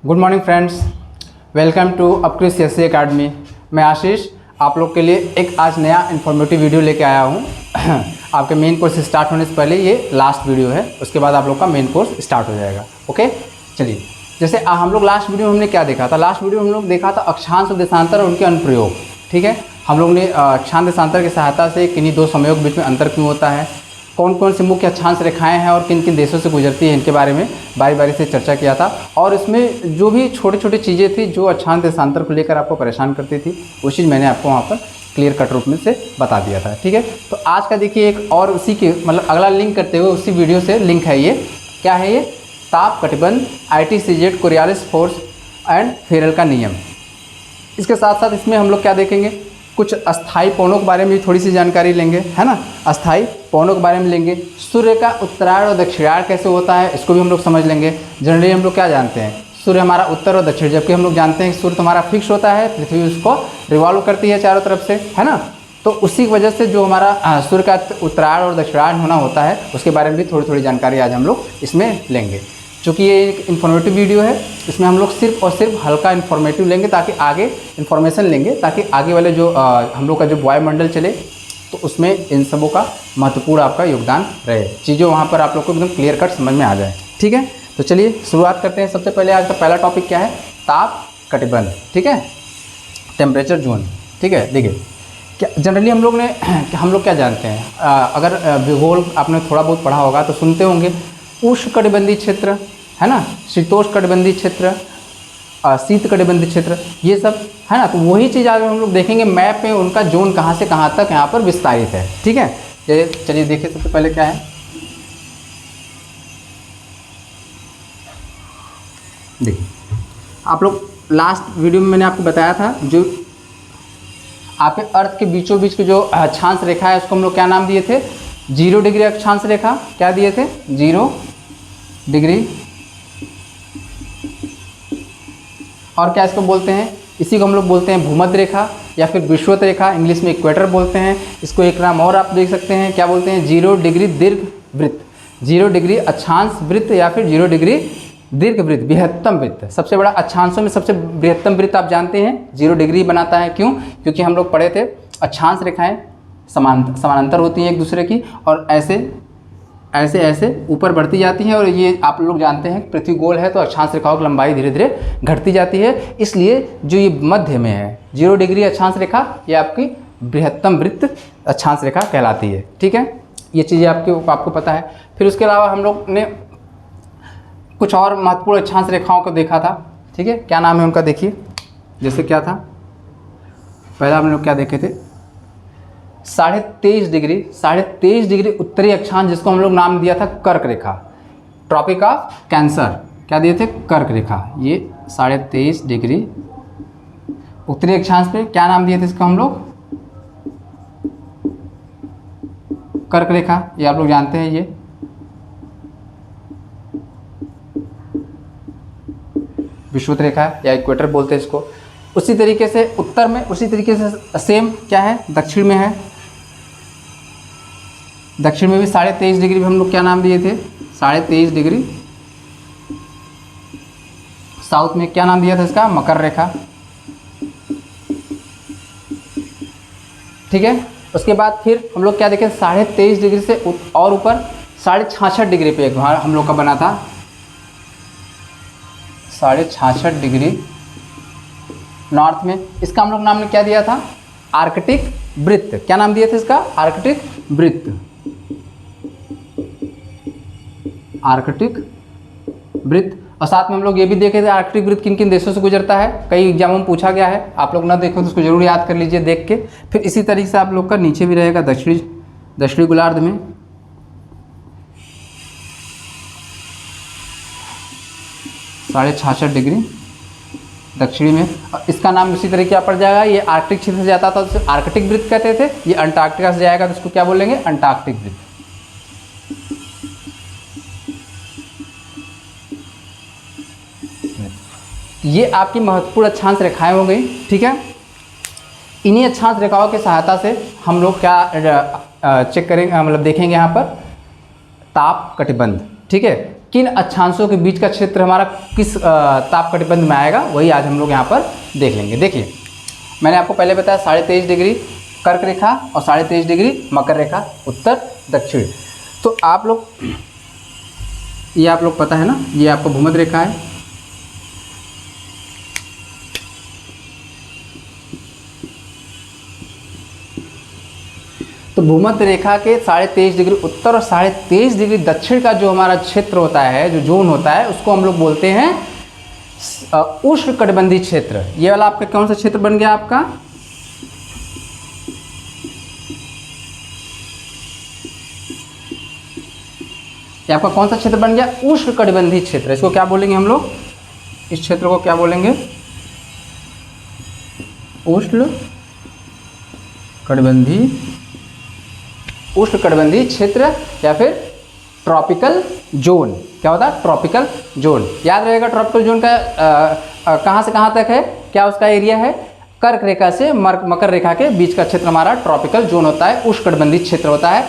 Good morning friends, welcome to अपक्रिस CSE academy. मैं आशीष आप लोग के लिए एक आज नया इन्फॉर्मेटिव वीडियो लेके आया हूँ। आपके मेन कोर्स स्टार्ट होने से पहले ये लास्ट वीडियो है, उसके बाद आप लोग का मेन कोर्स स्टार्ट हो जाएगा। ओके, चलिए। जैसे हम लोग लास्ट वीडियो में हमने क्या देखा था? लास्ट वीडियो में हम लोग देखा था अक्षांश और देशांतर और उनके अनुप्रयोग। ठीक है, हम लोग ने अक्षांश देशांतर की सहायता से किन्हीं दो समयोग बीच में अंतर क्यों होता है, कौन कौन सी मुख्य अक्षांश रेखाएं हैं और किन किन देशों से गुजरती है, इनके बारे में बारी बारी से चर्चा किया था। और इसमें जो भी छोटी छोटी चीज़ें थी जो अक्षांश देशांतर को लेकर आपको परेशान करती थी, वो चीज़ मैंने आपको वहाँ पर क्लियर कट रूप में से बता दिया था। ठीक है, तो आज का देखिए एक और उसी के मतलब अगला लिंक करते हुए उसी वीडियो से लिंक है। ये क्या है? ये ताप कटिबंध, ITCZ, Coriolis force and Feral का नियम। इसके साथ साथ इसमें हम लोग क्या देखेंगे, कुछ अस्थाई पौनों के बारे में भी थोड़ी सी जानकारी लेंगे, है ना। अस्थाई पौनों के बारे में लेंगे। सूर्य का उत्तरायण और दक्षिणायण कैसे होता है, इसको भी हम लोग समझ लेंगे। जनरली हम लोग क्या जानते हैं, सूर्य हमारा उत्तर और दक्षिण, जबकि हम लोग जानते हैं कि सूर्य हमारा फिक्स होता है, पृथ्वी उसको रिवॉल्व करती है चारों तरफ से, है ना। तो उसी की वजह से जो हमारा सूर्य का उत्तरायण और दक्षिणायण होना होता है, उसके बारे में भी थोड़ी थोड़ी जानकारी आज हम लोग इसमें लेंगे। चूँकि ये एक इन्फॉर्मेटिव वीडियो है, इसमें हम लोग सिर्फ और सिर्फ हल्का इन्फॉर्मेटिव लेंगे ताकि आगे इन्फॉर्मेशन लेंगे, ताकि आगे वाले जो हम लोग का जो वायुमंडल चले तो उसमें इन सबों का महत्वपूर्ण आपका योगदान रहे, चीज़ें वहाँ पर आप लोग को एकदम क्लियर कट समझ में आ जाए। ठीक है, तो चलिए शुरुआत करते हैं। सबसे पहले आज का पहला टॉपिक क्या है? ताप कटिबंध। ठीक है, टेम्परेचर जोन। ठीक है, देखिए क्या जनरली हम लोग क्या जानते हैं, अगर भूगोल आपने थोड़ा बहुत पढ़ा होगा तो सुनते होंगे उष्णकटिबंधीय क्षेत्र, है ना, शीतोष्णकटिबंधीय क्षेत्र, शीत कटिबंधीय क्षेत्र, ये सब है ना। तो वही चीज़ आज हम लोग देखेंगे मैप में उनका जोन कहाँ से कहाँ तक यहाँ पर विस्तारित है। ठीक है, चलिए देखिए सबसे पहले क्या है। देखिए आप लोग लास्ट वीडियो में मैंने आपको बताया था, जो आपके अर्थ के बीचों बीच की जो अक्षांश रेखा है उसको हम लोग क्या नाम दिए थे? 0 डिग्री अक्षांश रेखा। क्या दिए थे? 0 डिग्री। और क्या इसको बोलते हैं? इसी को हम लोग बोलते हैं भूमध्य रेखा या फिर विषुवत रेखा, इंग्लिश में इक्वेटर बोलते हैं इसको। एक नाम और आप देख सकते हैं, क्या बोलते हैं? 0 डिग्री दीर्घ वृत्त, 0 डिग्री अक्षांश वृत्त या फिर 0 डिग्री दीर्घ वृत्त, बृहत्तम वृत्त। सबसे बड़ा अक्षांशों में सबसे बृहत्तम वृत्त आप जानते हैं 0 डिग्री बनाता है। क्यों? क्योंकि हम लोग पढ़े थे अक्षांश रेखाएं समानांतर होती हैं एक दूसरे की, और ऐसे ऐसे ऐसे ऊपर बढ़ती जाती हैं। और ये आप लोग जानते हैं पृथ्वी गोल है तो अक्षांश रेखाओं की लंबाई धीरे धीरे घटती जाती है। इसलिए जो ये मध्य में है 0 डिग्री अक्षांश रेखा, ये आपकी बृहत्तम वृत्त अक्षांश रेखा कहलाती है। ठीक है, ये चीज़ें आपको पता है। फिर उसके अलावा हम लोग ने कुछ और महत्वपूर्ण अक्षांश रेखाओं को देखा था। ठीक है, क्या नाम है उनका? देखिए जैसे क्या था, पहला हम लोग क्या देखे थे? 23.5 डिग्री उत्तरी अक्षांश, जिसको हम लोग नाम दिया था कर्क रेखा, ट्रॉपिक ऑफ कैंसर। क्या दिए थे? कर्क रेखा। ये 23.5 डिग्री उत्तरी अक्षांश पे क्या नाम दिए थे इसका हम लोग? कर्क रेखा। ये आप लोग जानते हैं, ये विषुवत रेखा या इक्वेटर बोलते हैं इसको। उसी तरीके से उत्तर में, उसी तरीके से सेम क्या है? दक्षिण में है। दक्षिण में भी 23.5 डिग्री हम लोग क्या नाम दिए थे? 23.5 डिग्री। साउथ में क्या नाम दिया था इसका? मकर रेखा। ठीक है, उसके बाद फिर हम लोग क्या देखें? 23.5 डिग्री से और ऊपर 66.5 डिग्री पे एक हम लोग का बना था 66.5 डिग्री नॉर्थ में। इसका हम लोग नाम ने क्या दिया था? आर्कटिक वृत्त। क्या नाम दिया था इसका? आर्कटिक वृत्त। आर्कटिक वृत्त। और साथ में हम लोग ये भी देखे थे आर्कटिक वृत्त किन किन देशों से गुजरता है, कई एग्जामों में पूछा गया है। आप लोग ना देखो तो उसको जरूर याद कर लीजिए देख के। फिर इसी तरीके से आप लोग का नीचे भी रहेगा दक्षिणी गोलार्ध में 66.5 डिग्री दक्षिणी में। और इसका नाम इसी तरह क्या पड़ जाएगा? ये आर्कटिक क्षेत्र से जाता था तो आर्कटिक वृत्त कहते थे। ये अंटार्कटिका से जाएगा तो इसको क्या बोलेंगे? अंटार्कटिक वृत्त। ये आपकी महत्वपूर्ण अक्षांश रेखाएं हो गई। ठीक है, इन्हीं अक्षांश रेखाओं की सहायता से हम लोग क्या चेक करेंगे, मतलब देखेंगे यहाँ पर ताप कटिबंध। ठीक है, किन अक्षांशों के बीच का क्षेत्र हमारा किस ताप कटिबंध में आएगा, वही आज हम लोग यहाँ पर देख लेंगे। देखिए मैंने आपको पहले बताया 23.5 डिग्री कर्क रेखा और 23.5 डिग्री मकर रेखा उत्तर दक्षिण। तो आप लोग ये आप लोग पता है ना, ये आपको भूमध्य रेखा है, तो भूमध्य रेखा के 23.5 डिग्री उत्तर और 23.5 डिग्री दक्षिण का जो हमारा क्षेत्र होता है, जो जोन होता है, उसको हम लोग बोलते हैं उष्णकटिबंधीय क्षेत्र। ये वाला आपका कौन सा क्षेत्र बन गया आपका, ये आपका कौन सा क्षेत्र बन गया, उष्णकटिबंधीय क्षेत्र। इसको क्या बोलेंगे हम लोग, इस क्षेत्र को क्या बोलेंगे, उष्णकटिबंधीय क्षेत्र या फिर ट्रॉपिकल जोन। क्या होता है, ट्रॉपिकल जोन। याद रहेगा ट्रॉपिकल जोन का कहाँ से कहाँ तक है, क्या उसका एरिया है, कर्क रेखा से मकर रेखा के बीच का क्षेत्र हमारा ट्रॉपिकल जोन होता है, उष्णकटिबंधीय क्षेत्र होता है।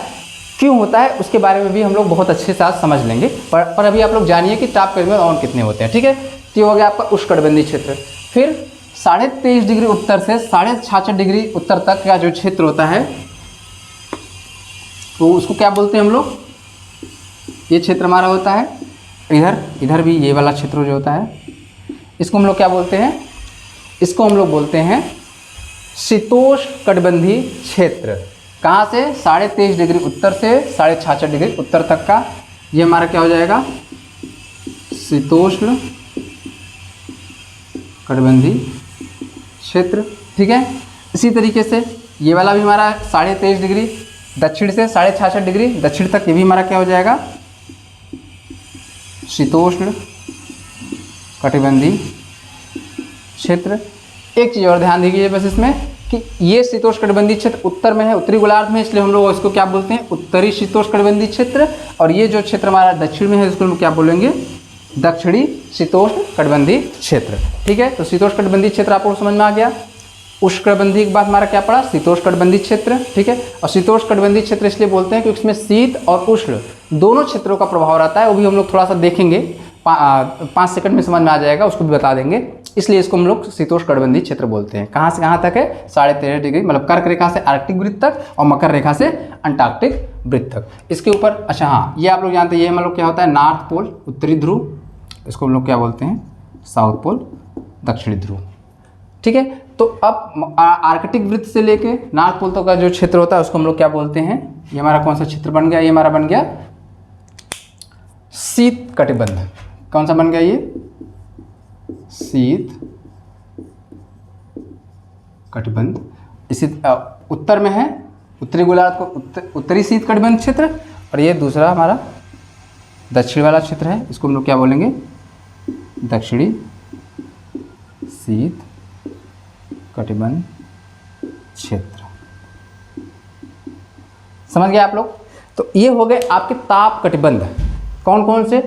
क्यों होता है उसके बारे में भी हम लोग बहुत अच्छे से आज समझ लेंगे, पर अभी आप लोग जानिए कि ताप कटिबंध और कितने होते हैं। ठीक है, तो ये हो गया आपका उष्णकटिबंधीय क्षेत्र। फिर 23.5 डिग्री उत्तर से 66.5 डिग्री उत्तर तक का जो क्षेत्र होता है, तो उसको क्या बोलते हैं हम लोग, ये क्षेत्र हमारा होता है, इधर भी ये वाला क्षेत्र जो होता है, इसको हम लोग क्या बोलते हैं, इसको हम लोग बोलते हैं शीतोष्णकटिबंधीय क्षेत्र। कहाँ से, 23.5 डिग्री उत्तर से 66.5 डिग्री उत्तर तक का, ये हमारा क्या हो जाएगा, शीतोष्णकटिबंधीय क्षेत्र। ठीक है, इसी तरीके से ये वाला भी हमारा 23.5 डिग्री दक्षिण से 66.5 डिग्री दक्षिण तक, ये भी हमारा क्या हो जाएगा, शीतोष्णकटिबंधीय क्षेत्र। एक चीज़ और ध्यान दीजिए बस इसमें कि ये शीतोष्णकटिबंधीय क्षेत्र उत्तर में है, उत्तरी गोलार्ध में, इसलिए हम लोग इसको क्या बोलते हैं, उत्तरी शीतोष्णकटिबंधीय क्षेत्र। और ये जो क्षेत्र हमारा दक्षिण में है, इसको हम क्या बोलेंगे, दक्षिणी शीतोष्णकटिबंधीय क्षेत्र। ठीक है, तो शीतोष्णकटिबंधीय क्षेत्र आपको समझ में आ गया। उष्णकटिबंधीय के बाद हमारा क्या पड़ा, शीतोष्णकटिबंधीय क्षेत्र। ठीक है, और शीतोष्णकटिबंधीय क्षेत्र इसलिए बोलते हैं क्योंकि इसमें शीत और उष्ण दोनों क्षेत्रों का प्रभाव रहता है। वो भी हम लोग थोड़ा सा देखेंगे, 5 सेकंड में समझ में आ जाएगा, उसको भी बता देंगे। इसलिए इसको हम लोग शीतोष्णकटिबंधीय क्षेत्र बोलते हैं। कहाँ से कहाँ तक है, 13.5 डिग्री, मतलब कर्क रेखा से आर्कटिक वृत्त तक और मकर रेखा से अंटार्कटिक वृत्त तक। इसके ऊपर अच्छा हाँ, ये आप लोग जानते हैं, ये हम लोग क्या होता है, नॉर्थ पोल उत्तरी ध्रुव, इसको हम लोग क्या बोलते हैं, साउथ पोल दक्षिणी ध्रुव। ठीक है, तो अब आर्कटिक वृत्त से लेके नॉर्थ पोल तक का जो क्षेत्र होता है उसको हम लोग क्या बोलते हैं, ये हमारा कौन सा क्षेत्र बन गया, ये हमारा बन गया शीत कटिबंध। कौन सा बन गया, ये शीत कटिबंध। इसी उत्तर में है, उत्तरी गोलार्ध को उत्तरी शीत कटिबंध क्षेत्र, और ये दूसरा हमारा दक्षिण वाला क्षेत्र है, इसको हम लोग क्या बोलेंगे, दक्षिणी शीत कटिबंध क्षेत्र। समझ गए आप लोग। तो ये हो गए आपके ताप कटिबंध, कौन कौन से,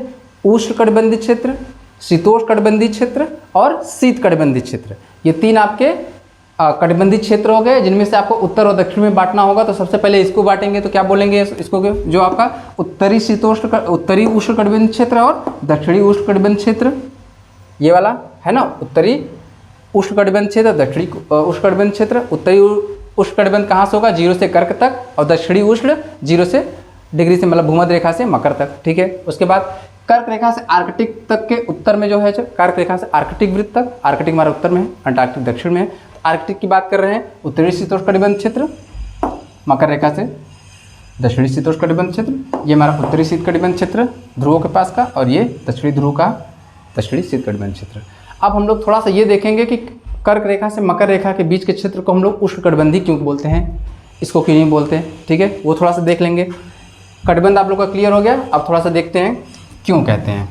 उष्णकटिबंधीय क्षेत्र, शीतोष्णकटिबंधीय क्षेत्र और शीत कटिबंधीय क्षेत्र। ये 3 आपके कटिबंधीय क्षेत्र हो गए, जिनमें से आपको उत्तर और दक्षिण में बांटना होगा। तो सबसे पहले इसको बांटेंगे, तो क्या बोलेंगे इसको, जो आपका उत्तरी उत्तरी उष्णकटिबंधीय क्षेत्र और दक्षिणी उष्णकटिबंधीय क्षेत्र, ये वाला है ना, उत्तरी उष्णकटिबंधीय क्षेत्र, दक्षिणी उष्णकटिबंधीय क्षेत्र। उत्तरी उष्णकटिबंध कहाँ से होगा, 0 से कर्क तक, और दक्षिणी उष्ण 0 से डिग्री से, मतलब भूमध्य रेखा से मकर तक। ठीक है, उसके बाद कर्क रेखा से आर्कटिक तक के उत्तर में जो है, कर्क रेखा से आर्कटिक वृत्त तक, आर्कटिक हमारा उत्तर में है, अंटार्कटिक दक्षिण में है। आर्कटिक की बात कर रहे हैं, उत्तरी शीतोष्णकटिबंध क्षेत्र, मकर रेखा से दक्षिणी शीतोष्णकटिबंध क्षेत्र, ये हमारा उत्तरी शीत कटिबंध क्षेत्र ध्रुवों के पास का, और ये दक्षिणी ध्रुव का दक्षिणी शीत कटिबंध क्षेत्र। अब हम लोग थोड़ा सा ये देखेंगे कि कर्क रेखा से मकर रेखा के बीच के क्षेत्र को हम लोग उष्णकटिबंधीय क्यों बोलते हैं, इसको क्यों नहीं बोलते हैं। ठीक है, वो थोड़ा सा देख लेंगे। कटिबंध आप लोग का क्लियर हो गया, अब थोड़ा सा देखते हैं क्यों कहते हैं।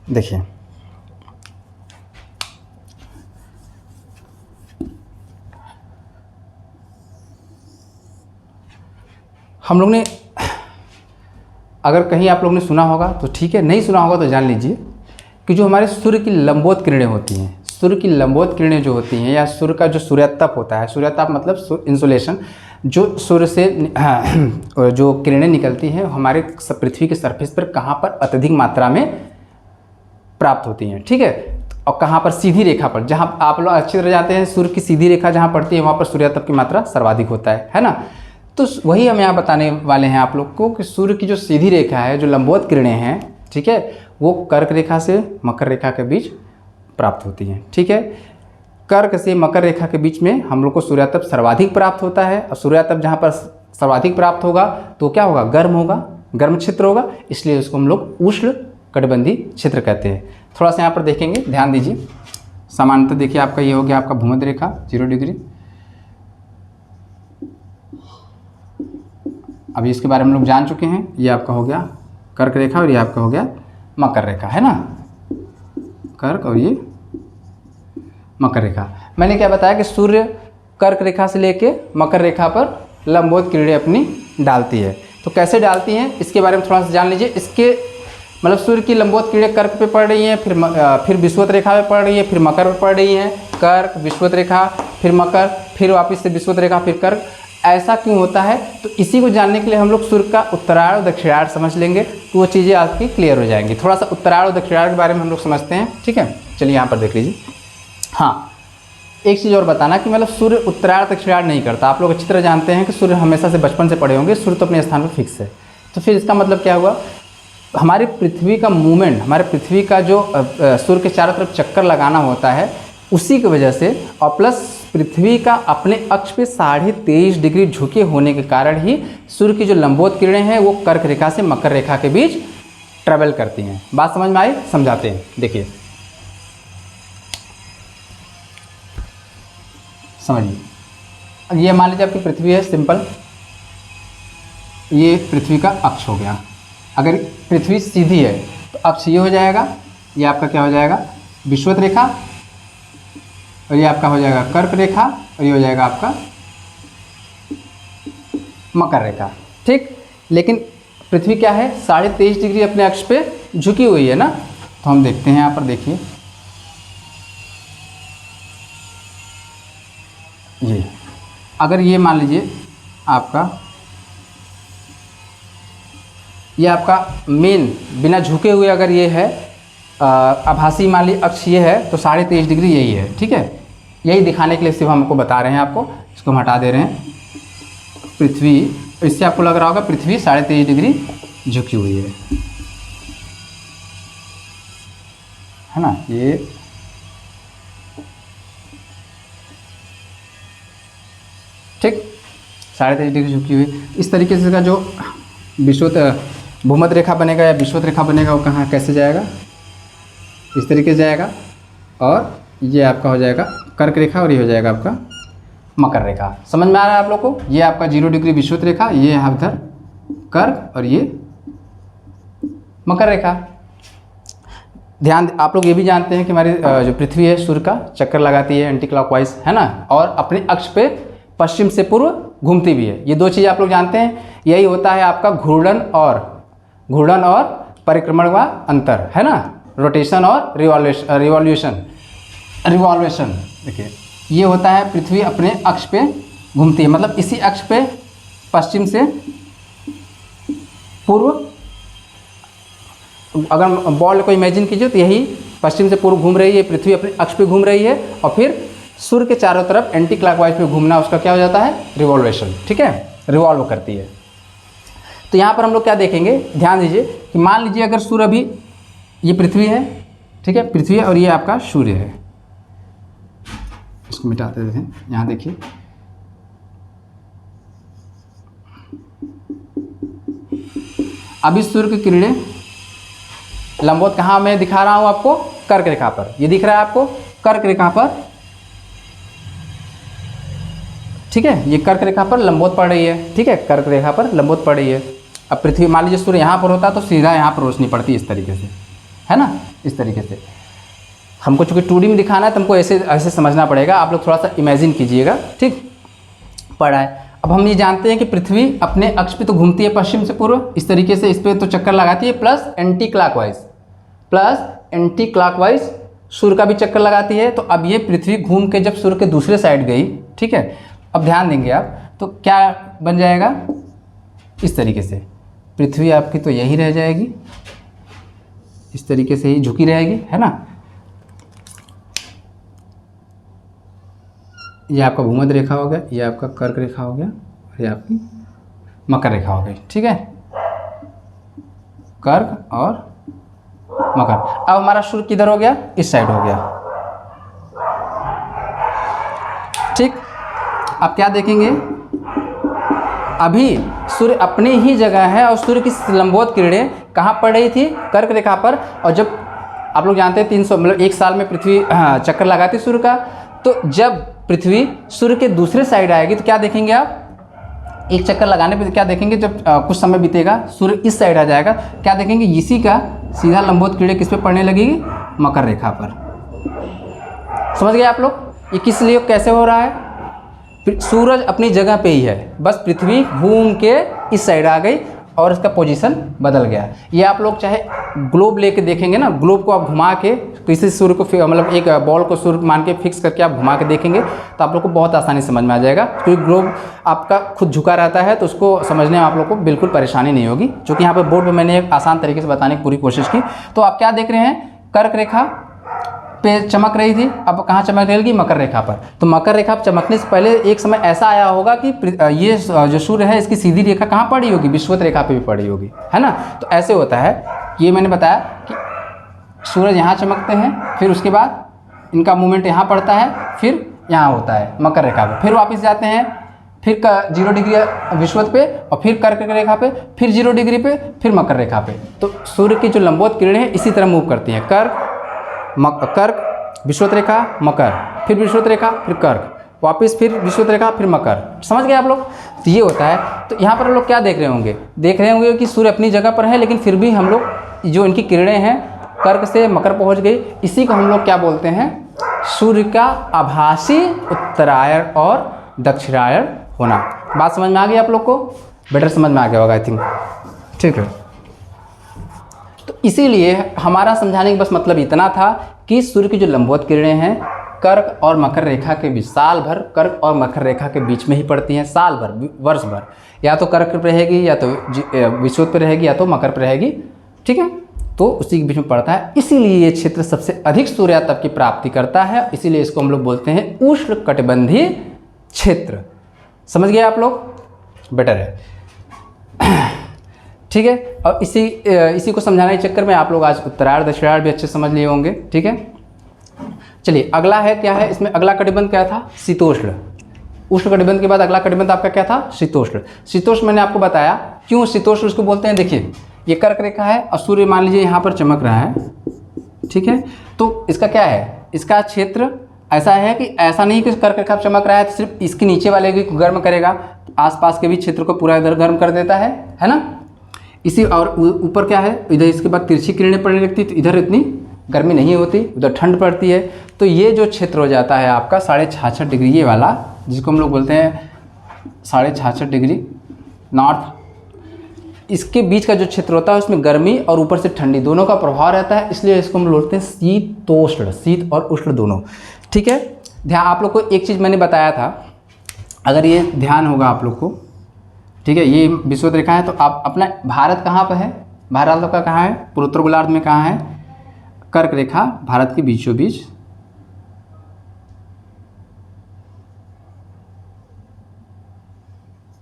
देखिए, हम लोग ने, अगर कहीं आप लोग ने सुना होगा तो ठीक है, नहीं सुना होगा तो जान लीजिए कि जो हमारे सूर्य की लंबवत किरणें होती हैं, सूर्य की लंबवत किरणें जो होती हैं या सूर्य का जो सूर्यातप होता है, सूर्यातप मतलब इंसोलेशन, जो सूर्य से जो किरणें निकलती हैं हमारे पृथ्वी के सरफेस पर कहाँ पर अत्यधिक मात्रा में प्राप्त होती हैं, ठीक है। और कहाँ पर, सीधी रेखा पर, जहाँ आप लोग अच्छी तरह जानते हैं सूर्य की सीधी रेखा जहाँ पड़ती है वहाँ पर सूर्यातप की मात्रा सर्वाधिक होता है ना। तो वही हम यहाँ बताने वाले हैं आप लोग को कि सूर्य की जो सीधी रेखा है, जो लंबवत किरणें हैं, ठीक है, वो कर्क रेखा से मकर रेखा के बीच प्राप्त होती हैं, ठीक है। कर्क से मकर रेखा के बीच में हम लोग को सूर्यातप सर्वाधिक प्राप्त होता है। और सूर्यातप जहाँ पर सर्वाधिक प्राप्त होगा तो क्या होगा, गर्म होगा, गर्म क्षेत्र होगा, इसलिए उसको हम लोग उष्ण कटिबंधीय क्षेत्र कहते हैं। थोड़ा सा यहाँ पर देखेंगे, ध्यान दीजिए। सामान्यतः देखिए आपका ये हो गया आपका भूमध्य रेखा 0 डिग्री। अभी इसके बारे में हम लोग जान चुके हैं। ये आपका हो गया कर्क रेखा और ये आपका हो गया मकर रेखा, है ना, कर्क और ये मकर रेखा। मैंने क्या बताया कि सूर्य कर्क रेखा से लेके मकर रेखा पर लंबवत किरणें अपनी डालती है। तो कैसे डालती हैं इसके बारे में थोड़ा सा जान लीजिए। इसके मतलब सूर्य की लंबवत किरणें कर्क पे पड़ रही हैं, फिर विषुवत रेखा पे पड़ रही है, फिर मकर पे पड़ रही हैं, कर्क, विषुवत रेखा, फिर मकर, फिर वापस से विषुवत रेखा, फिर कर्क। ऐसा क्यों होता है, तो इसी को जानने के लिए हम लोग सूर्य का उत्तरायण और दक्षिणायण समझ लेंगे, तो वो चीज़ें आपकी क्लियर हो जाएंगी। थोड़ा सा उत्तरायण और दक्षिणायण के बारे में हम लोग समझते हैं, ठीक है। चलिए यहाँ पर देख लीजिए। हाँ, एक चीज़ और बताना कि मतलब सूर्य उत्तरायण दक्षिणायण नहीं करता। आप लोग अच्छी तरह जानते हैं कि सूर्य हमेशा से बचपन से पढ़े होंगे, सूर्य तो अपने स्थान पर फिक्स है। तो फिर इसका मतलब क्या हुआ, हमारी पृथ्वी का मूवमेंट, हमारे पृथ्वी का जो सूर्य के चारों तरफ चक्कर लगाना होता है, उसी की वजह से, और प्लस पृथ्वी का अपने अक्ष पे 23.5 डिग्री झुके होने के कारण ही सूर्य की जो लंबवत किरणें हैं वो कर्क रेखा से मकर रेखा के बीच ट्रेवल करती हैं। बात समझ में आई? समझाते हैं, देखिए समझिए। ये मान लीजिए आपकी पृथ्वी है, सिंपल, ये पृथ्वी का अक्ष हो गया। अगर पृथ्वी सीधी है तो अक्ष ये हो जाएगा, ये आपका क्या हो जाएगा, विषुवत रेखा, और ये आपका हो जाएगा कर्क रेखा, और ये हो जाएगा आपका मकर रेखा, ठीक। लेकिन पृथ्वी क्या है, 23.5 डिग्री अपने अक्ष पे झुकी हुई है ना। तो हम देखते हैं यहाँ पर, देखिए ये, अगर ये मान लीजिए आपका, ये आपका मेन बिना झुके हुए अगर ये है आभासी मान ली अक्ष ये है, तो 23.5 डिग्री यही है, ठीक है। यही दिखाने के लिए सिर्फ हमको बता रहे हैं आपको, इसको हम हटा दे रहे हैं। पृथ्वी, इससे आपको लग रहा होगा पृथ्वी 23.5 डिग्री झुकी हुई है ना। ये ठीक 23.5 डिग्री झुकी हुई। इस तरीके से का जो विषुवत भूमध्य रेखा बनेगा या विषुवत रेखा बनेगा, वो कहाँ कैसे जाएगा, इस तरीके से जाएगा, और ये आपका हो जाएगा कर्क रेखा, और ये हो जाएगा आपका मकर रेखा। समझ में आ रहा है आप लोग को? ये आपका 0 डिग्री विषुवत रेखा, ये है इधर कर्क, और ये मकर रेखा। ध्यान, आप लोग ये भी जानते हैं कि हमारी जो पृथ्वी है सूर्य का चक्कर लगाती है एंटी क्लॉकवाइज, है ना, और अपने अक्ष पे पश्चिम से पूर्व घूमती भी है। ये दो चीज़ आप लोग जानते हैं। यही होता है आपका घूर्णन और परिक्रमण का अंतर, है ना, रोटेशन और रिवॉल्यूशन। देखिए ये होता है पृथ्वी अपने अक्ष पे घूमती है, मतलब इसी अक्ष पे पश्चिम से पूर्व, अगर बॉल को इमेजिन कीजिए तो यही पश्चिम से पूर्व घूम रही है, पृथ्वी अपने अक्ष पे घूम रही है, और फिर सूर्य के चारों तरफ एंटी क्लॉकवाइज में घूमना, उसका क्या हो जाता है, रिवॉल्वेशन, ठीक है, रिवॉल्व करती है। तो यहाँ पर हम लोग क्या देखेंगे, ध्यान दीजिए कि मान लीजिए अगर सूर्य, अभी ये पृथ्वी है, ठीक है, पृथ्वी है, और ये आपका सूर्य है। इसको मिटाते हैं, यहाँ देखिए, अभी सूर्य की किरणें लंबवत कहाँ मैं दिखा रहा हूँ आपको, कर्क रेखा पर। ये दिख रहा है आपको कर्क रेखा पर, ठीक है, ये कर्क रेखा पर लंबवत पड़ रही है, ठीक है, कर्क रेखा पर लंबवत पड़ रही है। अब पृथ्वी, मान लीजिए सूर्य यहाँ पर होता तो सीधा यहाँ पर रोशनी पड़ती इस तरीके से, है ना, इस तरीके से। हमको चूँकि 2D में दिखाना है तो हमको ऐसे समझना पड़ेगा, आप लोग थोड़ा सा इमेजिन कीजिएगा, ठीक, पड़ा है। अब हम ये जानते हैं कि पृथ्वी अपने अक्ष पे तो घूमती है पश्चिम से पूर्व, इस तरीके से इस पर तो चक्कर लगाती है, प्लस एंटी क्लॉकवाइज सूर्य का भी चक्कर लगाती है। तो अब ये पृथ्वी घूम के जब सूर्य के दूसरे साइड गई, ठीक है, अब ध्यान देंगे आप, तो क्या बन जाएगा, इस तरीके से पृथ्वी आपकी तो यही रह जाएगी, इस तरीके से ही झुकी रहेगी, है ना। ये आपका भूमध्य रेखा हो गया, ये आपका कर्क रेखा हो गया, और ये आपकी मकर रेखा हो गई, ठीक है, कर्क और मकर। अब हमारा सूर्य किधर हो गया, इस साइड हो गया, ठीक। अब क्या देखेंगे, अभी सूर्य अपनी ही जगह है और सूर्य की लंबवत किरणें कहाँ पड़ रही थी, कर्क रेखा पर। और जब आप लोग जानते हैं 300 मतलब 1 साल में पृथ्वी चक्कर लगाती सूर्य का, तो जब पृथ्वी सूर्य के दूसरे साइड आएगी तो क्या देखेंगे आप, एक चक्कर लगाने पे क्या देखेंगे, जब कुछ समय बीतेगा सूर्य इस साइड आ जाएगा, क्या देखेंगे, इसी का सीधा लंबवत किरणें किस पे पड़ने लगेगी, मकर रेखा पर। समझ गए आप लोग, ये किस लिए कैसे हो रहा है, सूरज अपनी जगह पे ही है, बस पृथ्वी घूम के इस साइड आ गई और इसका पोजीशन बदल गया। ये आप लोग चाहे ग्लोब लेके देखेंगे ना, ग्लोब को आप घुमा के किसी सूर्य को मतलब एक बॉल को सूर्य मान के फिक्स करके आप घुमा के देखेंगे तो आप लोग को बहुत आसानी समझ में आ जाएगा, क्योंकि ग्लोब आपका खुद झुका रहता है, तो उसको समझने में आप लोग को बिल्कुल परेशानी नहीं होगी। क्योंकि यहाँ पर बोर्ड पर मैंने एक आसान तरीके से बताने की पूरी कोशिश की। तो आप क्या देख रहे हैं, कर्क रेखा पे चमक रही थी, अब कहाँ चमक रहेगी, मकर रेखा पर। तो मकर रेखा पर चमकने से पहले एक समय ऐसा आया होगा कि ये जो सूर्य है इसकी सीधी रेखा कहाँ पड़ी होगी, विषुवत रेखा पे भी पड़ी होगी, है ना। तो ऐसे होता है, ये मैंने बताया कि सूरज यहाँ चमकते हैं, फिर उसके बाद इनका मूवमेंट यहाँ पड़ता है, फिर यहाँ होता है मकर रेखा पे, फिर वापस जाते हैं, फिर 0 डिग्री विषुवत पे, और फिर कर्क रेखा पे, फिर 0 डिग्री पे, फिर मकर रेखा पे। तो सूर्य की जो लंबवत किरणें हैं इसी तरह मूव करती हैं, कर्क विषुवत रेखा मकर, फिर विषुवत रेखा, फिर कर्क, वापस फिर विषुवत रेखा, फिर मकर। समझ गए आप लोग, तो ये होता है। तो यहाँ पर हम लोग क्या देख रहे होंगे कि सूर्य अपनी जगह पर है, लेकिन फिर भी हम लोग जो इनकी किरणें हैं कर्क से मकर पहुँच गई, इसी को हम लोग क्या बोलते हैं, सूर्य का आभासी उत्तरायण और दक्षिणायण होना। बात समझ में आ गई आप लोग को, बेटर समझ में आ गया होगा आई थिंक, ठीक है। तो इसीलिए हमारा समझाने का बस मतलब इतना था कि सूर्य की जो लंबवत किरणें हैं कर्क और मकर रेखा के बीच, साल भर कर्क और मकर रेखा के बीच में ही पड़ती हैं, साल भर, वर्ष भर, या तो कर्क पर रहेगी, या तो विषुवत पर रहेगी, या तो मकर पर रहेगी, ठीक है। तो उसी के बीच में पड़ता है, इसीलिए ये क्षेत्र सबसे अधिक सूर्य तप की प्राप्ति करता है, इसीलिए इसको हम लोग बोलते हैं उष्णकटिबंधीय क्षेत्र। समझ गए आप लोग, बेटर है, ठीक है। और इसी को समझाने के चक्कर में आप लोग आज उत्तरायण दक्षिणायण भी अच्छे समझ लिए होंगे, ठीक है। चलिए अगला है, क्या है इसमें, अगला कटिबंध क्या था, शीतोष्ण। उष्ण कटिबंध के बाद अगला कटिबंध आपका क्या था, शीतोष्ण। शीतोष्ण मैंने आपको बताया क्यों शीतोष्ण उसको बोलते हैं। देखिए ये कर्क रेखा है और सूर्य मान लीजिए यहाँ पर चमक रहा है, ठीक है। तो इसका क्या है, इसका क्षेत्र ऐसा है कि ऐसा नहीं कि कर्क रेखा चमक रहा है तो सिर्फ इसके नीचे वाले को गर्म करेगा, आसपास के भी क्षेत्र को पूरा इधर गर्म कर देता है ना। इसी और ऊपर क्या है, इधर इसके बाद तिरछी किरणें पड़ने लगती, तो इधर इतनी गर्मी नहीं होती, उधर ठंड पड़ती है। तो ये जो क्षेत्र हो जाता है आपका 66.5 डिग्री, ये वाला जिसको हम लोग बोलते हैं 66.5 डिग्री नॉर्थ, इसके बीच का जो क्षेत्र होता है उसमें गर्मी और ऊपर से ठंडी दोनों का प्रभाव रहता है, इसलिए इसको हम बोलते हैं शीतोष्ण, शीत और उष्ण दोनों, ठीक है। ध्यान, आप लोग को एक चीज़ मैंने बताया था, अगर ये ध्यान होगा आप लोग को, ठीक है, ये विषुवत रेखा है, तो आप अपना भारत कहाँ पर है, भारत का कहाँ है, पूर्वोत्तर गोलार्ध में कहाँ है, कर्क रेखा भारत के बीचों बीच,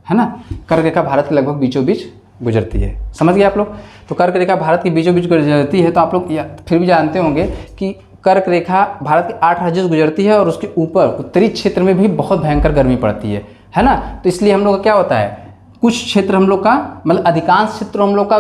है ना। कर्क रेखा भारत के लगभग बीचों बीच गुजरती है, समझ गए आप लोग। तो कर्क रेखा भारत के बीचों बीच गुजरती है, तो आप लोग फिर भी जानते होंगे कि कर्क रेखा भारत के 8 राज्यों से गुजरती है और उसके ऊपर उत्तरी क्षेत्र में भी बहुत भयंकर गर्मी पड़ती है ना। तो इसलिए हम लोग का क्या होता है, कुछ क्षेत्र हम लोग का मतलब अधिकांश क्षेत्र हम लोग का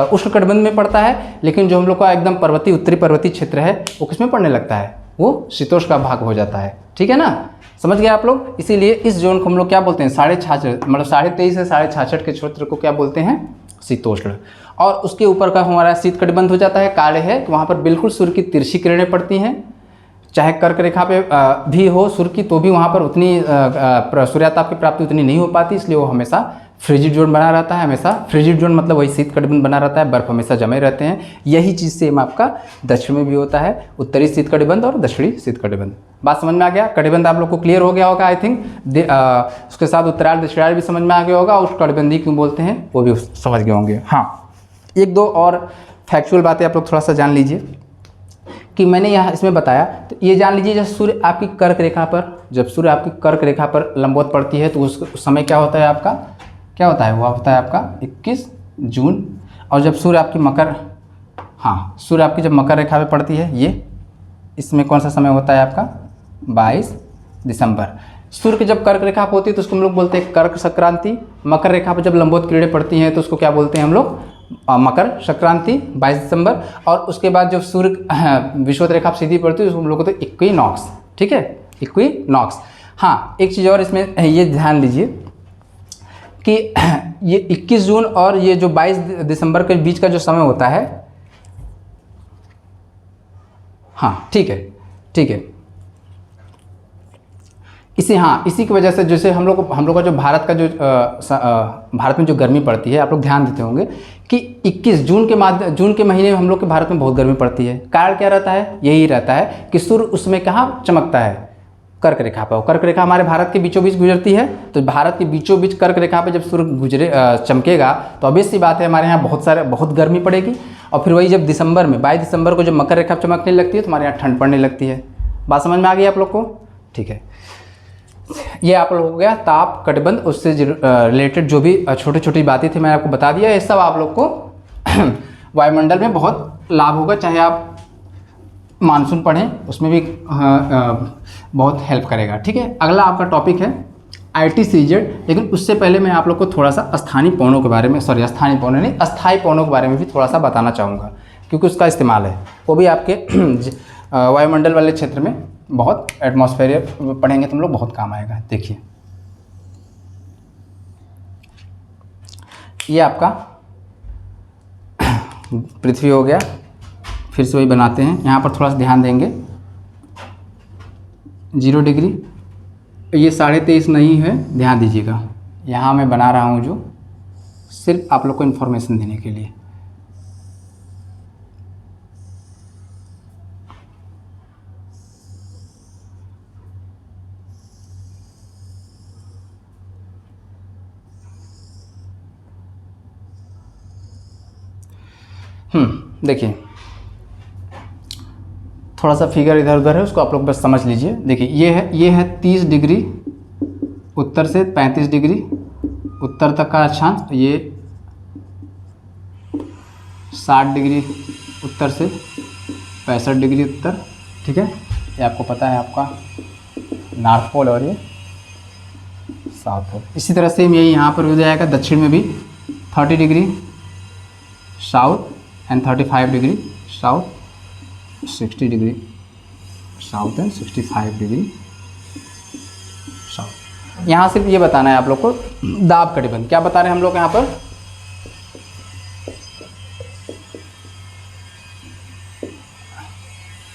उष्णकटिबंध में पड़ता है, लेकिन जो हम लोग का एकदम पर्वतीय उत्तरी पर्वतीय क्षेत्र है वो किसमें पड़ने लगता है, वो शीतोष्ण का भाग हो जाता है, ठीक है ना। समझ गए आप लोग। इसीलिए इस जोन को हम लोग क्या बोलते हैं, 66.5 मतलब 23.5 से 66.5 के क्षेत्र को क्या बोलते हैं, शीतोष्ण। और उसके ऊपर का हमारा शीत कटिबंध हो जाता है, काले है, तो वहाँ पर बिल्कुल सूर्य की तिरछी किरणें पड़ती हैं, चाहे कर्क रेखा पे भी हो सूर्य की, तो भी वहाँ पर उतनी सूर्याताप की प्राप्ति उतनी नहीं हो पाती, इसलिए वो हमेशा फ्रिजिड जोन बना रहता है। हमेशा फ्रिजिड जोन मतलब वही शीत कटिबंध बना रहता है, बर्फ हमेशा जमे रहते हैं। यही चीज़ सेम आपका दक्षिण में भी होता है, उत्तरी शीत कटिबंध और दक्षिणी शीत कटिबंध। बात समझ में आ गया? कटिबंध आप लोग को क्लियर हो गया होगा आई थिंक। उसके साथ उत्तरायण दक्षिणायण भी समझ में आ गया होगा, उस कटिबंधी क्यों बोलते हैं वो भी समझ गए होंगे। हाँ, एक दो और फैक्चुअल बातें आप लोग थोड़ा सा जान लीजिए कि मैंने यहाँ इसमें बताया, तो ये जान लीजिए जब सूर्य आपकी कर्क रेखा पर, जब सूर्य आपकी कर्क रेखा पर लंबवत पड़ती है तो उस समय क्या होता है आपका, क्या होता है, वो होता है आपका 21 जून। और जब सूर्य आपकी सूर्य आपकी जब मकर रेखा पे पड़ती है, ये इसमें कौन सा समय होता है आपका 22 दिसंबर। सूर्य की जब कर्क रेखा पर होती है तो उसको हम लोग बोलते हैं कर्क संक्रांति। मकर रेखा पर जब लंबवत किरणें पड़ती हैं तो उसको क्या बोलते हैं हम लोग, मकर संक्रांति 22 दिसंबर। और उसके बाद जब सूर्य विषुवत रेखा पर सीधी पड़ती है उसको हम लोग बोलते हैं इक्विनॉक्स। ठीक है, इक्विनॉक्स। हाँ, एक चीज़ और इसमें ये ध्यान लीजिए कि ये 21 जून और ये जो 22 दिसंबर के बीच का जो समय होता है, हाँ ठीक है, इसी की वजह से जैसे हम लोग का जो भारत का जो भारत में जो गर्मी पड़ती है, आप लोग ध्यान देते होंगे कि 21 जून के महीने में हम लोग के भारत में बहुत गर्मी पड़ती है। कारण क्या रहता है, यही रहता है कि सूर्य उसमें कहाँ चमकता है, कर्क रेखा पर। कर्क रेखा हमारे भारत के बीचों बीच गुजरती है, तो भारत के बीचों बीच कर्क रेखा पे जब सूर्य चमकेगा तो ऑब्वियस सी बात है हमारे यहाँ बहुत गर्मी पड़ेगी। और फिर वही जब दिसंबर में 22 दिसंबर को जब मकर रेखा चमकने लगती है तो हमारे यहाँ ठंड पड़ने लगती है। बात समझ में आ गई आप लोग को? ठीक है, ये आप लोग हो गया ताप कटिबंध, उससे रिलेटेड जो भी छोटी छोटी बातें थी मैंने आपको बता दिया। ये सब आप लोग को वायुमंडल में बहुत लाभ होगा, चाहे आप मानसून पढ़ें उसमें भी बहुत हेल्प करेगा। ठीक है, अगला आपका टॉपिक है ITCZ। लेकिन उससे पहले मैं आप लोग को थोड़ा सा अस्थानी पौनों के बारे में, अस्थाई पौनों के बारे में भी थोड़ा सा बताना चाहूँगा, क्योंकि उसका इस्तेमाल है वो भी आपके वायुमंडल वाले क्षेत्र में बहुत, एटमॉस्फेयर पढ़ेंगे तुम लोग बहुत काम आएगा। देखिए, ये आपका पृथ्वी हो गया, फिर से वही बनाते हैं। यहाँ पर थोड़ा सा ध्यान देंगे, 0 डिग्री, ये 23.5 नहीं है, ध्यान दीजिएगा। यहाँ मैं बना रहा हूँ जो सिर्फ आप लोग को इन्फॉर्मेशन देने के लिए। देखिए, थोड़ा सा फिगर इधर उधर है, उसको आप लोग बस समझ लीजिए। देखिए, ये है 30 डिग्री उत्तर से 35 डिग्री उत्तर तक का अक्षांश, ये 60 डिग्री उत्तर से 65 डिग्री उत्तर। ठीक है, ये आपको पता है आपका नॉर्थ पोल और ये साउथ पोल। इसी तरह से यही यहाँ पर हो जाएगा, दक्षिण में भी 30 degree south and 35 degree south, 60 degree south and 65 degree south. यहाँ सिर्फ ये बताना है आप लोग को दाब कटिबंध। क्या बता रहे हैं हम लोग यहाँ पर,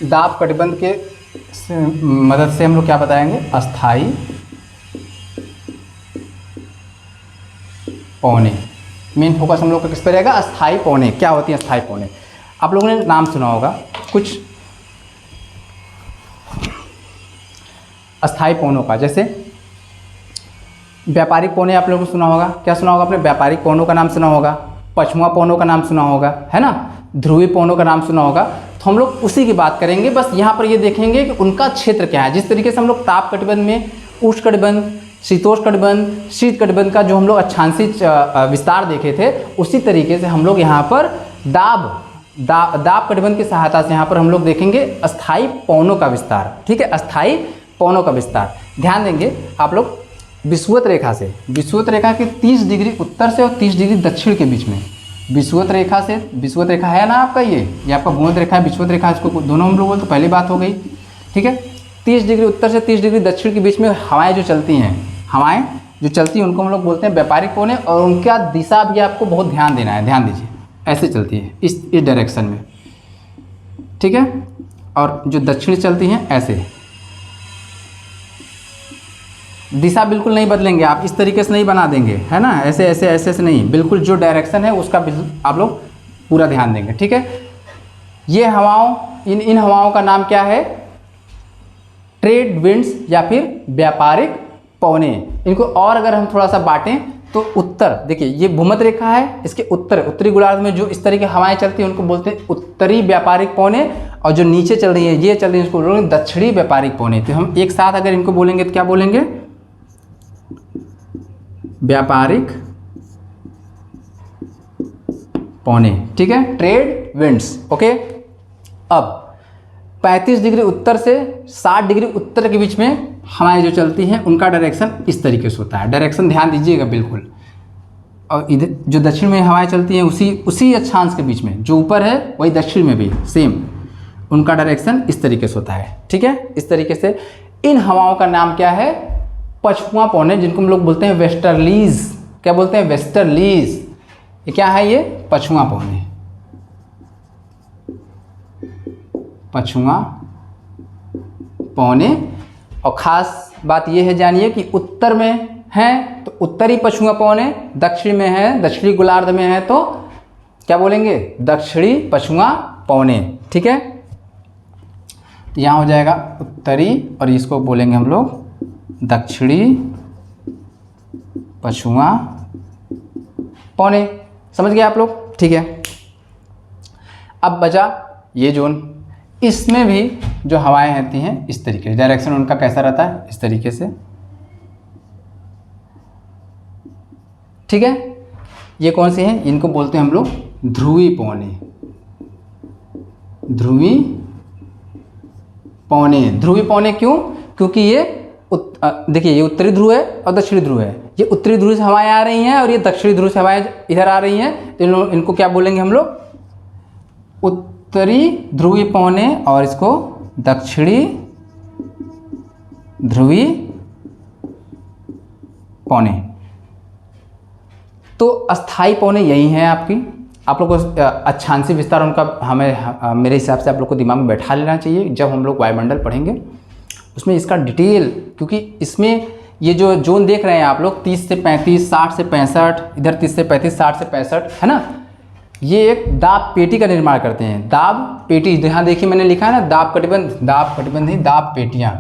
दाब कटिबंध के मदद से हम लोग क्या बताएंगे, अस्थाई पौने। मेन फोकस हम लोग का किस पर रहेगा, अस्थाई पौने। क्या होती है अस्थाई पौने, आप लोगों ने नाम सुना होगा कुछ अस्थाई पौनों का, जैसे व्यापारिक पौने आप लोगों को सुना होगा। क्या सुना होगा आपने, व्यापारिक पौनों का नाम सुना होगा, पछुआ पौनों का नाम सुना होगा, है ना, ध्रुवीय पौनों का नाम सुना होगा। तो हम लोग उसी की बात करेंगे, बस यहाँ पर ये देखेंगे कि उनका क्षेत्र क्या है। जिस तरीके से हम लोग ताप कटिबंध में उष्ण कटिबंध, शीतोष्ण कटिबंध, शीत कटिबंध का जो हम लोग अक्षांशीय विस्तार देखे थे, उसी तरीके से हम लोग यहाँ पर दाब कटिबंध की सहायता से यहाँ पर हम लोग देखेंगे अस्थाई पौनों का विस्तार। ठीक है, अस्थाई पौनों का विस्तार। ध्यान देंगे आप लोग, विषुवत रेखा से, विषुवत रेखा के 30 डिग्री उत्तर से और 30 डिग्री दक्षिण के बीच में, विषुवत रेखा से, विषुवत रेखा है ना आपका, ये आपका भूमध्य रेखा है, विषुवत रेखा, इसको दोनों हम लोग बोलते, तो पहली बात हो गई। ठीक है, 30 डिग्री उत्तर से 30 डिग्री दक्षिण के बीच में हवाएं जो चलती हैं, हवाएं जो चलती हैं उनको हम लोग बोलते हैं व्यापारिक पौने। और उनका दिशा भी आपको बहुत ध्यान देना है, ध्यान दीजिए, ऐसे चलती है इस डायरेक्शन में। ठीक है, और जो दक्षिण चलती हैं ऐसे। दिशा बिल्कुल नहीं बदलेंगे आप, इस तरीके से नहीं बना देंगे, है ना, ऐसे ऐसे ऐसे से नहीं, बिल्कुल जो डायरेक्शन है उसका आप लोग पूरा ध्यान देंगे, ठीक है। ये हवाओं, इन हवाओं का नाम क्या है? ट्रेड विंड्स या फिर व्यापारिक पवने। इनको और अगर हम थोड़ा सा बांटें तो उत्तर, देखिए ये भूमध्य रेखा है, इसके उत्तरी गोलार्ध में जो इस तरह की हवाएं चलती हैं उनको बोलते हैं उत्तरी व्यापारिक पवने, और जो नीचे चल रही है ये चल रही है इसको बोलेंगे दक्षिणी व्यापारिक पवने। तो हम एक साथ अगर इनको बोलेंगे तो क्या बोलेंगे? व्यापारिक पौने, ठीक है, ट्रेड विंड्स, ओके। अब 35 डिग्री उत्तर से 60 डिग्री उत्तर के बीच में हवाएं जो चलती हैं उनका डायरेक्शन इस तरीके से होता है। डायरेक्शन ध्यान दीजिएगा बिल्कुल। और इधर जो दक्षिण में हवाएं चलती हैं उसी अक्षांश के बीच में, जो ऊपर है वही दक्षिण में भी सेम, उनका डायरेक्शन इस तरीके से होता है, ठीक है। इस तरीके से इन हवाओं का नाम क्या है? पछुआ पौने, जिनको हम लोग बोलते हैं वेस्टर्लीज। क्या बोलते हैं? वेस्टर्लीज। ये क्या है? ये पछुआ पौने, पछुआ पौने। और ख़ास बात यह है जानिए कि उत्तर में है तो उत्तरी पछुआ पौने, दक्षिण में है, दक्षिणी गोलार्ध में है तो क्या बोलेंगे? दक्षिणी पछुआ पौने, ठीक है। तो यहाँ हो जाएगा उत्तरी और इसको बोलेंगे हम लोग दक्षिणी पछुआ पौने। समझ गए आप लोग? ठीक है। अब बचा ये जोन, इसमें भी जो हवाएं आती हैं इस तरीके से, डायरेक्शन उनका कैसा रहता है? इस तरीके से, ठीक है। ये कौन से हैं? इनको बोलते हैं हम लोग ध्रुवी पौने, ध्रुवी पौने। ध्रुवी पौने क्यों? क्योंकि ये देखिए ये उत्तरी ध्रुव है और दक्षिणी ध्रुव है। ये उत्तरी ध्रुव से हवाएं आ रही हैं और ये दक्षिणी ध्रुव से हवाएं इधर आ रही हैं, तो इनको क्या बोलेंगे हम लोग? उत्तरी ध्रुवी पौने, और इसको दक्षिणी ध्रुवी पौने। तो अस्थाई पौने यही हैं आपकी। आप लोग को अक्षांशीय विस्तार उनका मेरे हिसाब से आप लोग को दिमाग में बैठा लेना चाहिए जब हम लोग वायुमंडल पढ़ेंगे उसमें इसका डिटेल, क्योंकि इसमें ये जो जोन देख रहे हैं आप लोग 30 से 35, 60 से 65, इधर 30 से 35, 60 से 65, है ना, ये एक दाब पेटी का निर्माण करते हैं। दाब पेटी, यहाँ देखिए मैंने लिखा है ना, दाब कटिबंध, दाब कटिबंध नहीं, दाब पेटियाँ,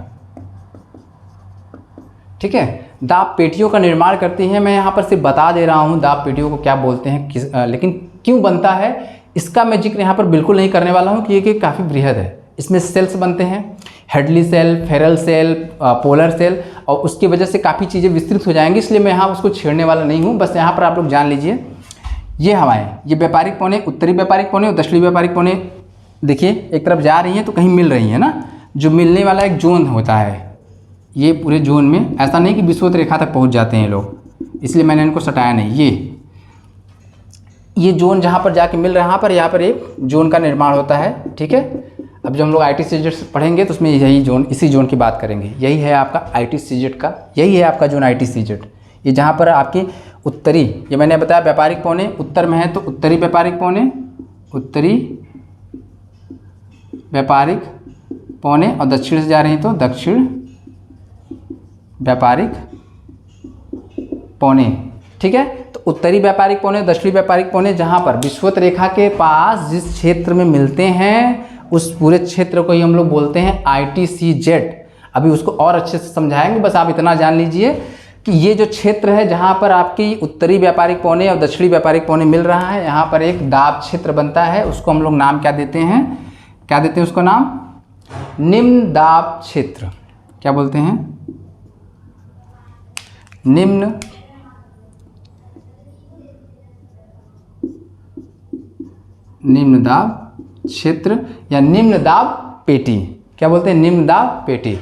ठीक है। दाब पेटियों का निर्माण करती हैं। मैं यहाँ पर सिर्फ बता दे रहा हूँ दाब पेटियों को क्या बोलते हैं, लेकिन क्यों बनता है इसका मैं जिक्र यहाँ पर बिल्कुल नहीं करने वाला हूँ कि ये काफ़ी बृहद है। इसमें सेल्स बनते हैं, Hadley cell, Ferrel cell, polar cell, और उसकी वजह से काफ़ी चीज़ें विस्तृत हो जाएंगी, इसलिए मैं यहाँ उसको छेड़ने वाला नहीं हूँ। बस यहाँ पर आप लोग जान लीजिए ये हवाएं, ये व्यापारिक पौने, उत्तरी व्यापारिक पौने और दक्षिणी व्यापारिक पौने, देखिए एक तरफ जा रही हैं तो कहीं मिल रही है ना, जो मिलने वाला एक जोन होता है। ये पूरे जोन में ऐसा नहीं कि विषुवत रेखा तक पहुँच जाते हैं लोग, इसलिए मैंने इनको सटाया नहीं। ये जोन जहाँ पर जाके मिल रहा है, यहाँ पर एक जोन का निर्माण होता है, ठीक है। अब जब हम लोग IT CZ पढ़ेंगे तो उसमें यही जोन, इसी जोन की बात करेंगे। यही है आपका IT CZ का, यही है आपका जोन IT CZ। ये जहाँ पर आपकी उत्तरी, ये मैंने बताया व्यापारिक पौने उत्तर में है तो उत्तरी व्यापारिक पौने, उत्तरी व्यापारिक पौने, और दक्षिण से जा रही हैं तो दक्षिण व्यापारिक पौने, ठीक है। तो उत्तरी व्यापारिक पौने, दक्षिणी व्यापारिक पौने, जहाँ पर विषुवत रेखा के पास जिस क्षेत्र में मिलते हैं उस पूरे क्षेत्र को ही हम लोग बोलते हैं IT CZ। अभी उसको और अच्छे से समझाएंगे, बस आप इतना जान लीजिए कि ये जो क्षेत्र है जहाँ पर आपकी उत्तरी व्यापारिक पौने और दक्षिणी व्यापारिक पौने मिल रहा है, यहाँ पर एक दाब क्षेत्र बनता है। उसको हम लोग नाम क्या देते हैं? क्या देते हैं उसको नाम? निम्न दाब क्षेत्र। क्या बोलते हैं? निम्न दाब क्षेत्र या निम्न दाब पेटी। क्या बोलते हैं? निम्न दाब पेटी।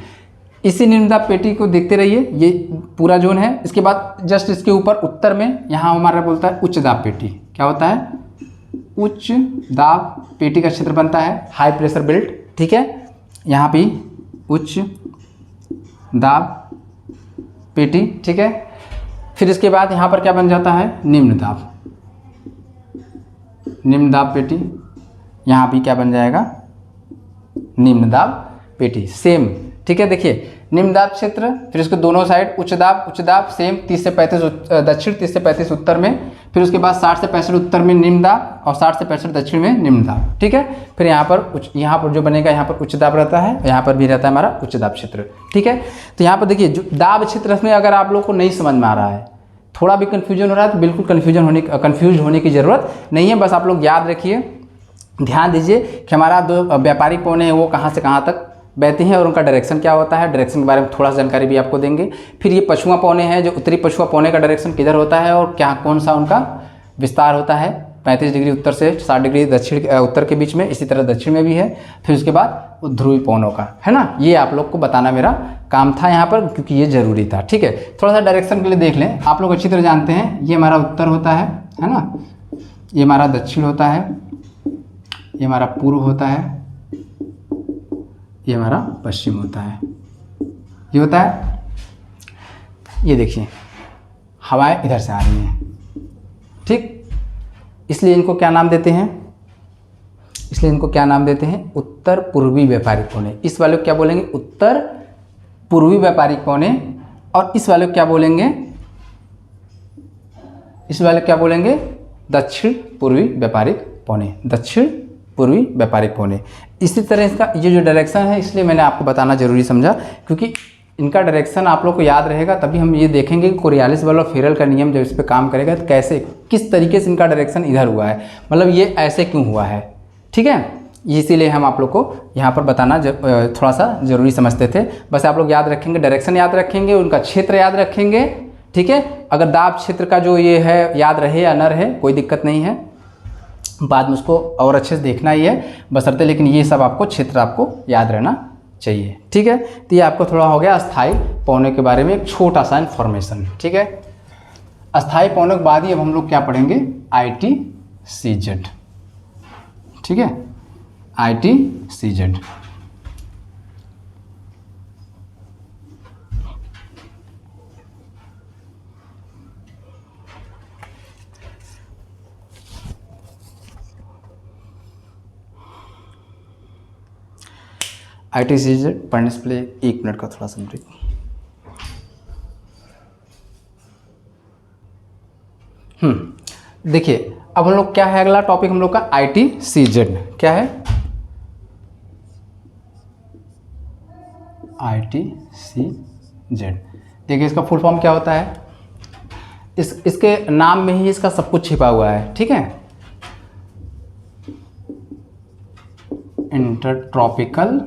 इसी निम्न दाब पेटी को देखते रहिए, ये पूरा जोन है। इसके बाद जस्ट इसके ऊपर उत्तर में यहाँ हमारा बोलता है उच्च दाब पेटी। क्या होता है? उच्च दाब पेटी का क्षेत्र बनता है, हाई प्रेशर बेल्ट, ठीक है। यहाँ भी उच्च दाब पेटी, ठीक है। फिर इसके बाद यहाँ पर क्या बन जाता है? निम्न दाब पेटी। यहाँ भी क्या बन जाएगा? निम्न दाब पेटी, सेम। ठीक है, देखिए निम्न दाब क्षेत्र, फिर उसके दोनों साइड उच्च दाब सेम, 30 से 35 दक्षिण, 30 से 35 उत्तर में, फिर उसके बाद 60 से 65 उत्तर में निम्न दाब और 60 से 65 दक्षिण में निम्न दाब। ठीक है, फिर यहाँ पर जो बनेगा यहाँ पर उच्च दाब रहता है, यहाँ पर भी रहता है हमारा उच्च दाब क्षेत्र। ठीक है, तो यहाँ पर देखिए जो दाब क्षेत्र में अगर आप लोग को नहीं समझ में आ रहा है, थोड़ा भी कन्फ्यूजन हो रहा है, तो बिल्कुल कन्फ्यूज होने की ज़रूरत नहीं है। बस आप लोग याद रखिए, ध्यान दीजिए कि हमारा दो व्यापारिक पौने हैं वो कहाँ से कहाँ तक बहती हैं और उनका डायरेक्शन क्या होता है, डायरेक्शन के बारे में थोड़ा सा जानकारी भी आपको देंगे। फिर ये पछुआ पौने हैं, जो उत्तरी पछुआ पौने का डायरेक्शन किधर होता है और क्या कौन सा उनका विस्तार होता है, 35 डिग्री उत्तर से 60 डिग्री दक्षिण उत्तर के बीच में, इसी तरह दक्षिण में भी है। फिर उसके बाद ध्रुवी पौनों का, है ना, ये आप लोग को बताना मेरा काम था यहाँ पर, क्योंकि ये ज़रूरी था। ठीक है, थोड़ा सा डायरेक्शन के लिए देख लें, आप लोग अच्छी तरह जानते हैं ये हमारा उत्तर होता है ना, ये हमारा दक्षिण होता है, ये हमारा पूर्व होता है, ये हमारा पश्चिम होता है, ये होता है। ये देखिए हवाएं इधर से आ रही हैं, ठीक, इसलिए इनको क्या नाम देते हैं, उत्तर पूर्वी व्यापारिक पौने। इस वाले को क्या बोलेंगे, उत्तर पूर्वी व्यापारिक पौने, और इस वाले को क्या बोलेंगे, दक्षिण पूर्वी व्यापारिक पौने, इसी तरह इसका ये जो डायरेक्शन है, इसलिए मैंने आपको बताना जरूरी समझा, क्योंकि इनका डायरेक्शन आप लोग को याद रहेगा, तभी हम ये देखेंगे कि कोरियालिस बल और फेरल का नियम जब इस पर काम करेगा तो कैसे, किस तरीके से इनका डायरेक्शन इधर हुआ है, मतलब ये ऐसे क्यों हुआ है। ठीक है, इसीलिए हम आप लोग को यहाँ पर बताना थोड़ा सा ज़रूरी समझते थे। बस आप लोग याद रखेंगे, डायरेक्शन याद रखेंगे, उनका क्षेत्र याद रखेंगे। ठीक है, अगर दाब क्षेत्र का जो ये है याद रहे या न रहे कोई दिक्कत नहीं है, बाद में उसको और अच्छे से देखना ही है बशर्ते, लेकिन ये सब आपको क्षेत्र आपको याद रहना चाहिए। ठीक है, तो ये आपको थोड़ा हो गया अस्थाई पौने के बारे में एक छोटा सा इन्फॉर्मेशन। ठीक है, अस्थाई पौने के बाद ही अब हम लोग क्या पढ़ेंगे, ITCZ। ठीक है, ITCZ। ITCZ पढ़ने से पहले 1 मिनट का थोड़ा सा ब्रेक। देखिए अब हम लोग क्या है, अगला टॉपिक हम लोग का ITCZ क्या है, ITCZ। देखिए इसका फुल फॉर्म क्या होता है, इसके नाम में ही इसका सब कुछ छिपा हुआ है। ठीक है, intertropical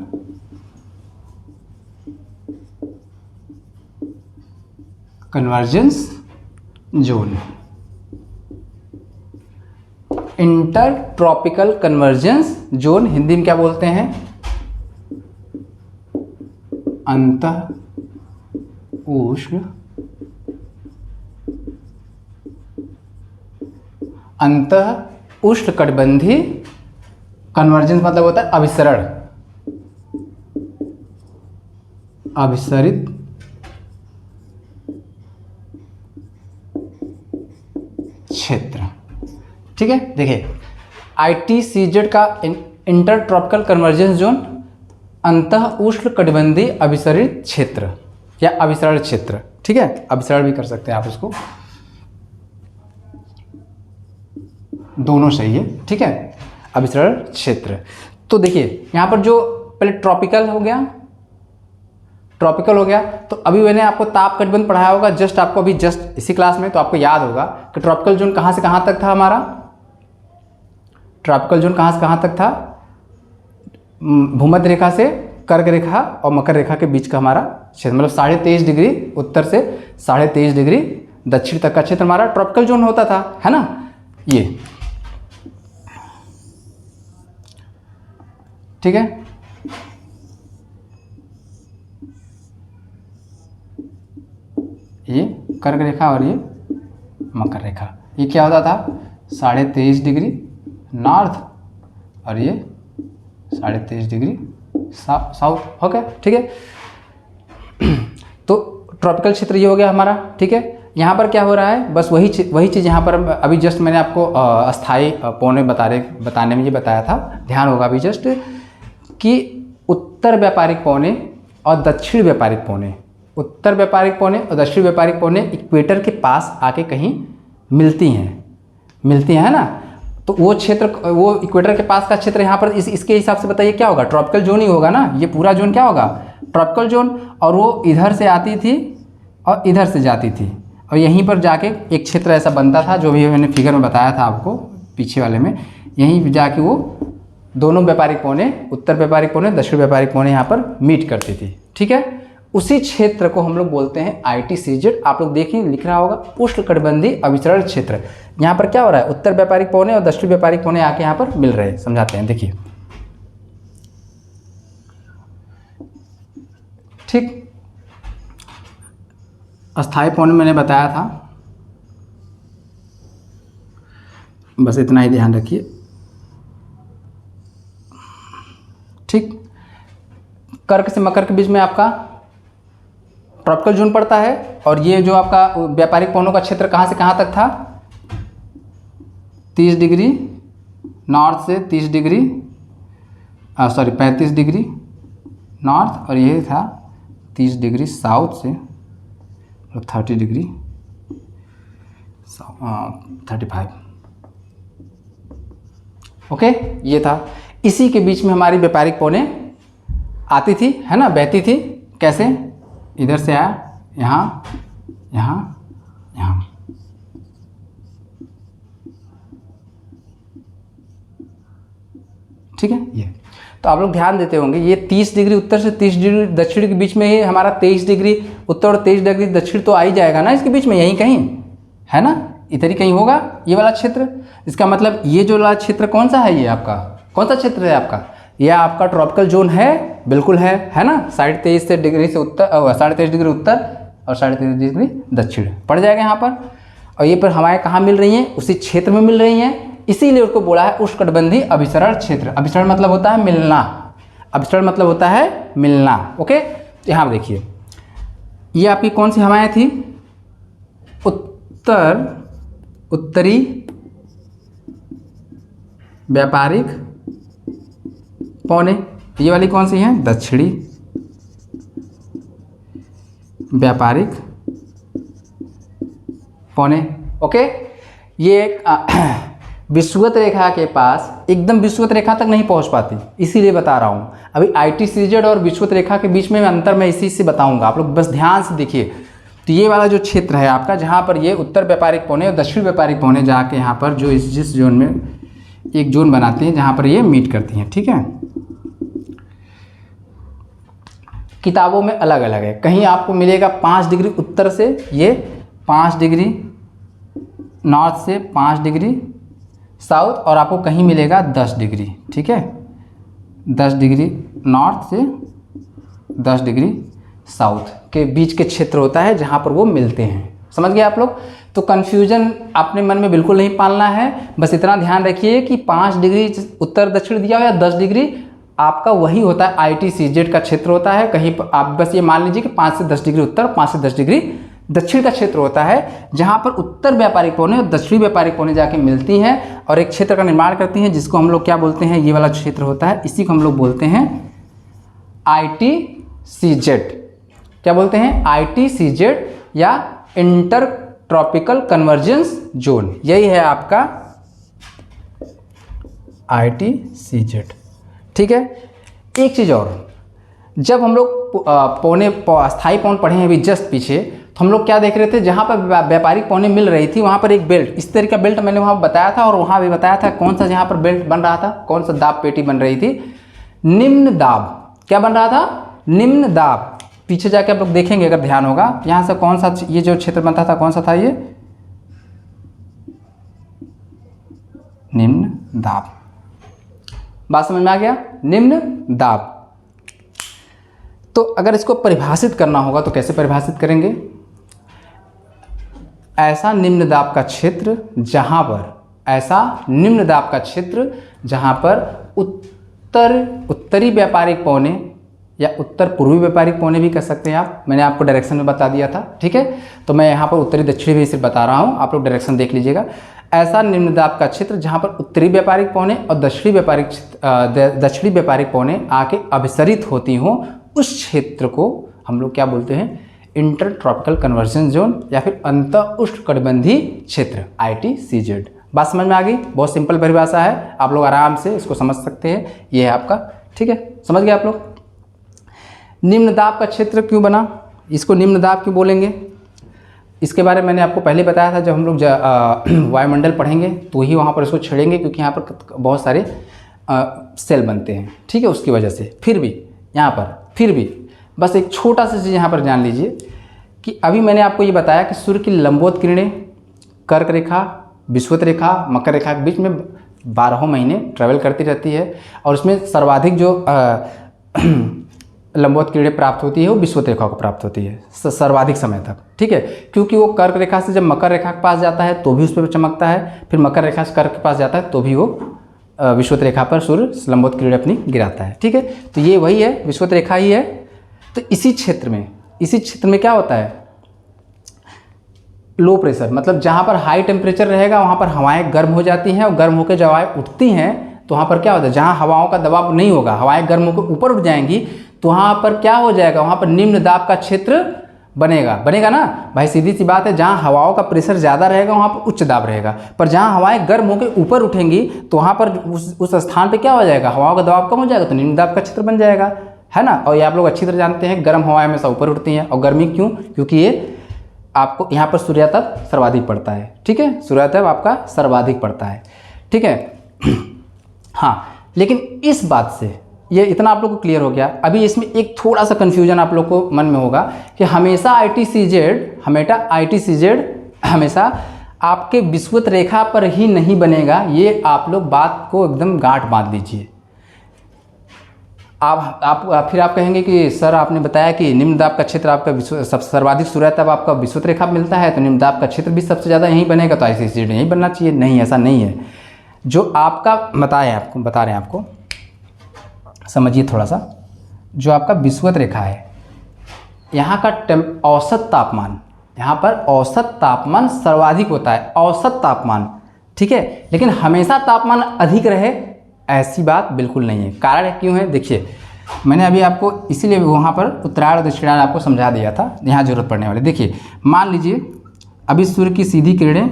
convergence zone. Intertropical convergence zone Hindi में क्या बोलते हैं, अंतः उष्णकटिबंधीय, कन्वर्जेंस मतलब होता है अभिसरित क्षेत्र। ठीक है, देखिए ITCZ का इंटरट्रॉपिकल कन्वर्जेंस जोन अंतः उष्णकटिबंधीय अभिसरित क्षेत्र या अभिसरण क्षेत्र। ठीक है, अभिसरण भी कर सकते हैं आप इसको, दोनों सही है। ठीक है, अभिसरण क्षेत्र। तो देखिए यहाँ पर जो पहले ट्रॉपिकल हो गया, तो अभी मैंने आपको ताप कटिबंध पढ़ाया होगा आपको अभी इसी क्लास में, तो आपको याद होगा कि ट्रॉपिकल जोन कहाँ से कहाँ तक था हमारा, ट्रॉपिकल जोन कहाँ से कहाँ तक था, भूमध्य रेखा से कर्क रेखा और मकर रेखा के बीच का हमारा क्षेत्र, मतलब 23.5 डिग्री उत्तर से 23.5 डिग्री दक्षिण तक का क्षेत्र हमारा ट्रॉपिकल जोन होता था, है ना। ये ठीक है, ये कर्क रेखा और ये मकर रेखा, ये क्या होता था 23.5 डिग्री नॉर्थ और ये 23.5 डिग्री साउथ हो गया। ठीक है, तो ट्रॉपिकल क्षेत्र ये हो गया हमारा। ठीक है, यहाँ पर क्या हो रहा है, बस वही चीज़ यहाँ पर अभी जस्ट मैंने आपको अस्थाई पौने बताने में ये बताया था, ध्यान होगा अभी जस्ट कि उत्तर व्यापारिक पौने और दक्षिण व्यापारिक पौने, उत्तर व्यापारिक पौने और दक्षिण व्यापारिक पौने इक्वेटर के पास आके कहीं मिलती हैं, है ना। तो वो क्षेत्र, वो इक्वेटर के पास का क्षेत्र यहाँ पर इसके हिसाब से बताइए क्या होगा, ट्रॉपिकल जोन ही होगा ना। ये पूरा जोन क्या होगा, ट्रॉपिकल जोन। और वो इधर से आती थी और इधर से जाती थी और यहीं पर जाके एक क्षेत्र ऐसा बनता था, जो भी मैंने फिगर में बताया था आपको पीछे वाले में। यहीं जाके वो दोनों व्यापारिक पौने, उत्तर व्यापारिक पौने, दक्षिण व्यापारिक पौने यहाँ पर मीट करती थी, ठीक है। उसी क्षेत्र को हम लोग बोलते हैं ITCZ। आप लोग देखिए लिख रहा होगा उष्णकटिबंधीय अभिसरण क्षेत्र। यहाँ पर क्या हो रहा है, उत्तर व्यापारिक पौने और दक्षिण व्यापारिक पौने आके यहाँ पर मिल रहे हैं। समझाते हैं, देखिए, ठीक। अस्थायी पौने मैंने बताया था, बस इतना ही ध्यान रखिए, ठीक। कर्क से मकर के बीच में आपका ट्रॉपिकल जोन पड़ता है और ये जो आपका व्यापारिक पौनों का क्षेत्र कहाँ से कहाँ तक था, 30 डिग्री नॉर्थ से 30 डिग्री 35 डिग्री नॉर्थ, और ये था 30 डिग्री साउथ से 30 डिग्री 35, ओके। ये था, इसी के बीच में हमारी व्यापारिक पौने आती थी, है ना, बहती थी। कैसे, इधर से आया, यहाँ यहाँ यहाँ, ठीक है। ये तो आप लोग ध्यान देते होंगे, ये 30 डिग्री उत्तर से 30 डिग्री दक्षिण के बीच में ही हमारा 23 डिग्री उत्तर और 23 डिग्री दक्षिण तो आ ही जाएगा ना इसके बीच में, यहीं कहीं है ना, इधर ही कहीं होगा ये वाला क्षेत्र। इसका मतलब ये जो वाला क्षेत्र कौन सा है, ये आपका कौन सा क्षेत्र है आपका, ये आपका ट्रॉपिकल जोन है, बिल्कुल है ना। 23.5 डिग्री से उत्तर, 23.5 डिग्री उत्तर और 23.5 डिग्री दक्षिण पड़ जाएगा यहाँ पर। और ये पर हवाएं कहाँ मिल रही हैं, उसी क्षेत्र में मिल रही हैं, इसीलिए उसको बोला है उष्णकटिबंधीय अभिसरण क्षेत्र। अभिसरण मतलब होता है मिलना, अभिसरण मतलब होता है मिलना, ओके। यहाँ देखिए, ये आपकी कौन सी हवाएं थी, उत्तरी व्यापारिक पौने, ये वाली कौन सी हैं, दक्षिणी व्यापारिक पौने, ओके। ये विषुवत रेखा के पास, एकदम विषुवत रेखा तक नहीं पहुंच पाती, इसीलिए बता रहा हूं। अभी ITCZ और विषुवत रेखा के बीच में अंतर मैं इसी से बताऊंगा, आप लोग बस ध्यान से देखिए। तो ये वाला जो क्षेत्र है आपका, जहां पर ये उत्तर व्यापारिक पौने और दक्षिण व्यापारिक पौने जाके यहाँ पर जो जिस जोन में एक जोन बनाते हैं जहाँ पर ये मीट करती हैं, ठीक है। किताबों में अलग अलग है, कहीं आपको मिलेगा 5 डिग्री उत्तर से ये 5 डिग्री नॉर्थ से 5 डिग्री साउथ, और आपको कहीं मिलेगा 10 डिग्री, ठीक है, 10 डिग्री नॉर्थ से 10 डिग्री साउथ के बीच के क्षेत्र होता है जहाँ पर वो मिलते हैं। समझ गए आप लोग। तो कन्फ्यूजन अपने मन में बिल्कुल नहीं पालना है, बस इतना ध्यान रखिए कि 5 डिग्री उत्तर दक्षिण दिया हो या 10 डिग्री, आपका वही होता है ITCZ का क्षेत्र होता है। कहीं पर आप बस ये मान लीजिए कि 5 से 10 डिग्री उत्तर, 5 से 10 डिग्री दक्षिण का क्षेत्र होता है, जहाँ पर उत्तर व्यापारिक पौने और दक्षिणी व्यापारिक पौने जाके मिलती हैं और एक क्षेत्र का निर्माण करती हैं, जिसको हम लोग क्या बोलते हैं, ये वाला क्षेत्र होता है, इसी को हम लोग बोलते हैं ITCZ। क्या बोलते हैं, ITCZ या इंटर ट्रॉपिकल कन्वर्जेंस जोन, यही है आपका ITCZ, ठीक है। एक चीज़ और, जब हम लोग पौने स्थायी पौन पढ़े हैं अभी जस्ट पीछे, तो हम लोग क्या देख रहे थे, जहाँ पर व्यापारिक पौने मिल रही थी वहाँ पर एक बेल्ट, इस तरह का बेल्ट मैंने वहाँ बताया था, और वहाँ भी बताया था कौन सा जहाँ पर बेल्ट बन रहा था, कौन सा दाब पेटी बन रही थी, निम्न दाब। क्या बन रहा था, निम्न दाब। पीछे जाके आप लोग देखेंगे अगर ध्यान होगा, यहाँ से कौन सा ये जो क्षेत्र बनता था, कौन सा था ये, निम्न दाब। बात समझ में आ गया, निम्न दाब। तो अगर इसको परिभाषित करना होगा तो कैसे परिभाषित करेंगे, ऐसा निम्न दाब का क्षेत्र जहां पर, ऐसा निम्न दाब का क्षेत्र जहां पर उत्तरी व्यापारिक पौने या उत्तर पूर्वी व्यापारिक पौने भी कर सकते हैं आप, मैंने आपको डायरेक्शन में बता दिया था, ठीक है। तो मैं यहाँ पर उत्तरी दक्षिणी भी सिर्फ बता रहा हूँ, आप लोग डायरेक्शन देख लीजिएगा। ऐसा निम्न दाब का क्षेत्र जहाँ पर उत्तरी व्यापारिक पौने और दक्षिणी व्यापारिक पौने आके अभिसरित होती हों, उस क्षेत्र को हम लोग क्या बोलते हैं, इंटर ट्रॉपिकल कन्वर्जन जोन या फिर अंत उष्णकटिबंधीय क्षेत्र, ITCZ। बात समझ में आ गई? बहुत सिंपल परिभाषा है, आप लोग आराम से इसको समझ सकते हैं। ये है आपका, ठीक है, समझ गए आप लोग। निम्न दाब का क्षेत्र क्यों बना, इसको निम्न दाब क्यों बोलेंगे, इसके बारे में मैंने आपको पहले बताया था। जब हम लोग वायुमंडल पढ़ेंगे तो ही वहाँ पर इसको छेड़ेंगे, क्योंकि यहाँ पर बहुत सारे सेल बनते हैं, ठीक है, उसकी वजह से। फिर भी यहाँ पर बस एक छोटा सा चीज़ यहाँ पर जान लीजिए कि अभी मैंने आपको ये बताया कि सूर्य की लंबवत किरणें कर्क रेखा, विषुवत रेखा, मकर रेखा के बीच में 12 महीने ट्रैवल करती रहती है, और उसमें सर्वाधिक जो लंबवत किरणें प्राप्त होती है वो विषुवत रेखा को प्राप्त होती है सर्वाधिक समय तक, ठीक है, क्योंकि वो कर्क रेखा से जब मकर रेखा के पास जाता है तो भी उस पर चमकता है, फिर मकर रेखा से कर्क के पास जाता है तो भी वो विषुवत रेखा पर सूर्य लंबवत किरणें अपनी गिराता है, ठीक है। तो ये वही है, विषुवत रेखा ही है। तो इसी क्षेत्र में क्या होता है, लो प्रेशर, मतलब जहाँ पर हाई टेम्परेचर रहेगा वहाँ पर हवाएं गर्म हो जाती हैं, और गर्म होकर जब हवाएं उठती हैं तो वहाँ पर क्या होता है, जहाँ हवाओं का दबाव नहीं होगा, हवाएं गर्म होकर ऊपर उठ जाएंगी, तो वहाँ पर क्या हो जाएगा, वहाँ पर निम्न दाब का क्षेत्र बनेगा ना भाई, सीधी सी बात है। जहाँ हवाओं का प्रेशर ज़्यादा रहेगा वहाँ पर उच्च दाब रहेगा, पर जहाँ हवाएं गर्म होकर ऊपर उठेंगी तो वहाँ पर उस स्थान पर क्या हो जाएगा, हवाओं का दबाव कम हो जाएगा, तो निम्न दाब का क्षेत्र बन जाएगा, है ना। और ये आप लोग अच्छी तरह जानते हैं, गर्म हवाएं हमेशा ऊपर उठती हैं, और गर्मी क्यों, क्योंकि ये आपको यहाँ पर सूर्यातप सर्वाधिक पड़ता है, ठीक है, सूर्यातप आपका सर्वाधिक पड़ता है, ठीक है। हाँ, लेकिन इस बात से ये इतना आप लोग को क्लियर हो गया। अभी इसमें एक थोड़ा सा कन्फ्यूजन आप लोग को मन में होगा कि हमेशा ITCZ हमेशा आपके विषुवत रेखा पर ही नहीं बनेगा। ये आप लोग बात को एकदम गांठ बांध लीजिए। फिर आप कहेंगे कि सर आपने बताया कि निम्न दाब का क्षेत्र आपका सबसे सर्वाधिक सूर्यातप आपका विषुवत रेखा में मिलता है, तो निम्न दाब का क्षेत्र भी सबसे ज़्यादा यहीं बनेगा, तो ITCZ यहीं बनना चाहिए। नहीं, ऐसा नहीं है। जो आपका बता रहे हैं आपको, समझिए थोड़ा सा। जो आपका विषुवत रेखा है, यहाँ का औसत तापमान, यहाँ पर औसत तापमान सर्वाधिक होता है, औसत तापमान, ठीक है। लेकिन हमेशा तापमान अधिक रहे ऐसी बात बिल्कुल नहीं है। कारण क्यों है, देखिए, मैंने अभी आपको इसीलिए वहाँ पर उत्तरायण और दक्षिणायन आपको समझा दिया था, यहाँ जरूरत पड़ने वाली। देखिए, मान लीजिए अभी सूर्य की सीधी किरणें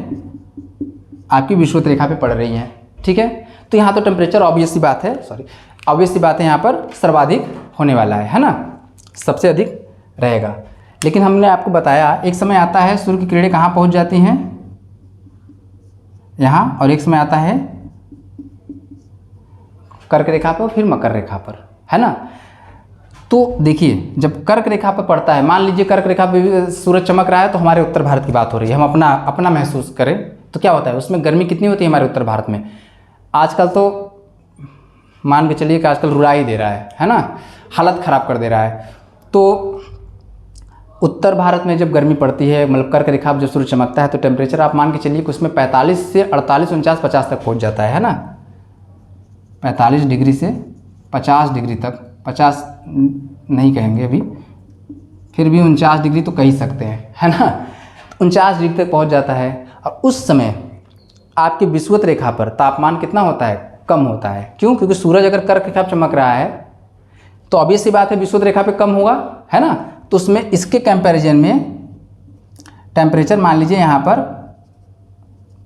आपकी विषुवत रेखा पे पड़ रही हैं, ठीक है। तो यहाँ तो टेम्परेचर ऑब्वियस सी बात है, यहाँ पर सर्वाधिक होने वाला है ना, सबसे अधिक रहेगा। लेकिन हमने आपको बताया एक समय आता है सूर्य की किरणें कहाँ पहुँच जाती हैं, यहाँ, और एक समय आता है कर्क रेखा पर, फिर मकर रेखा पर, है ना। तो देखिए, जब कर्क रेखा पर पड़ता है, मान लीजिए कर्क रेखा पर सूरज चमक रहा है, तो हमारे उत्तर भारत की बात हो रही है, हम अपना महसूस करें तो क्या होता है, उसमें गर्मी कितनी होती है हमारे उत्तर भारत में। आजकल तो मान के चलिए कि आजकल रुला ही दे रहा है ना, हालत ख़राब कर दे रहा है। तो उत्तर भारत में जब गर्मी पड़ती है, मतलब कर्क रेखा पर जब सूर्य चमकता है, तो टेम्परेचर आप मान के चलिए कि उसमें 45 से 48, 49, 50 तक पहुँच जाता है ना। 45 डिग्री से 50 डिग्री तक, 50 नहीं कहेंगे अभी, फिर भी 49 डिग्री तो कह ही सकते हैं, है ना। 49 डिग्री तक पहुंच जाता है, और उस समय आपके विषुवत रेखा पर तापमान कितना होता है, कम होता है। क्यों, क्योंकि सूरज अगर कर्क रेखा पर चमक रहा है तो ऑब्वियस सी बात है विषुवत रेखा पे कम होगा, है ना। तो उसमें इसके कंपैरिजन में टेम्परेचर मान लीजिए यहाँ पर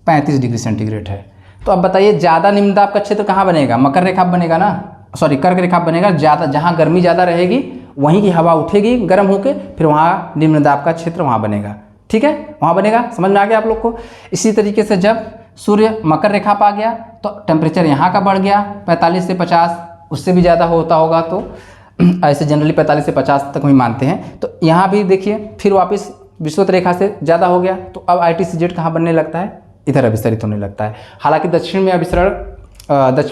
35 डिग्री सेंटीग्रेड है। तो अब बताइए, ज़्यादा निम्न दाब का क्षेत्र कहाँ बनेगा, मकर रेखा बनेगा ना, सॉरी कर्क रेखा बनेगा। ज़्यादा जहाँ गर्मी ज़्यादा रहेगी वहीं की हवा उठेगी गर्म होकर, फिर वहाँ निम्न दाब का क्षेत्र वहाँ बनेगा, ठीक है, वहाँ बनेगा। समझ में आ गया आप लोग को। इसी तरीके से जब सूर्य मकर रेखा पर आ गया तो टेम्परेचर यहाँ का बढ़ गया 45 से 50, उससे भी ज़्यादा होता होगा, तो ऐसे जनरली 45 से 50 तक हम मानते हैं। तो यहाँ भी देखिए, फिर वापस विषुवत रेखा से ज़्यादा हो गया, तो अब ITCZ कहाँ बनने लगता है, इधर अभिसरित होने लगता है। हालांकि दक्षिण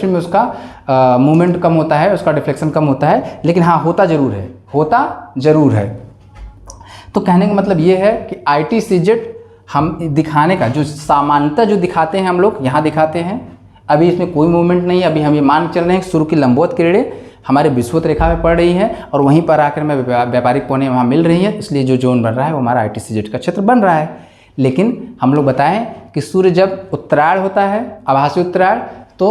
में उसका मूवमेंट कम होता है, उसका डिफ्लेक्शन कम होता है, लेकिन हाँ होता ज़रूर है। तो कहने का मतलब ये है कि ITCZ हम दिखाने का जो सामान्यतः जो दिखाते हैं हम लोग यहाँ दिखाते हैं, अभी इसमें कोई मूवमेंट नहीं है। अभी हम ये मान के चल रहे हैं कि सूर्य की लंबवत किरणें हमारे विषुवत रेखा में पड़ रही हैं, और वहीं पर आकर में व्यापारिक पौने वहाँ मिल रही हैं, इसलिए जो जोन बन रहा है वो हमारा ITCZ का क्षेत्र बन रहा है। लेकिन हम लोग बताएं कि कि सूर्य जब उत्तरायण होता है, आभासी उत्तरायण, तो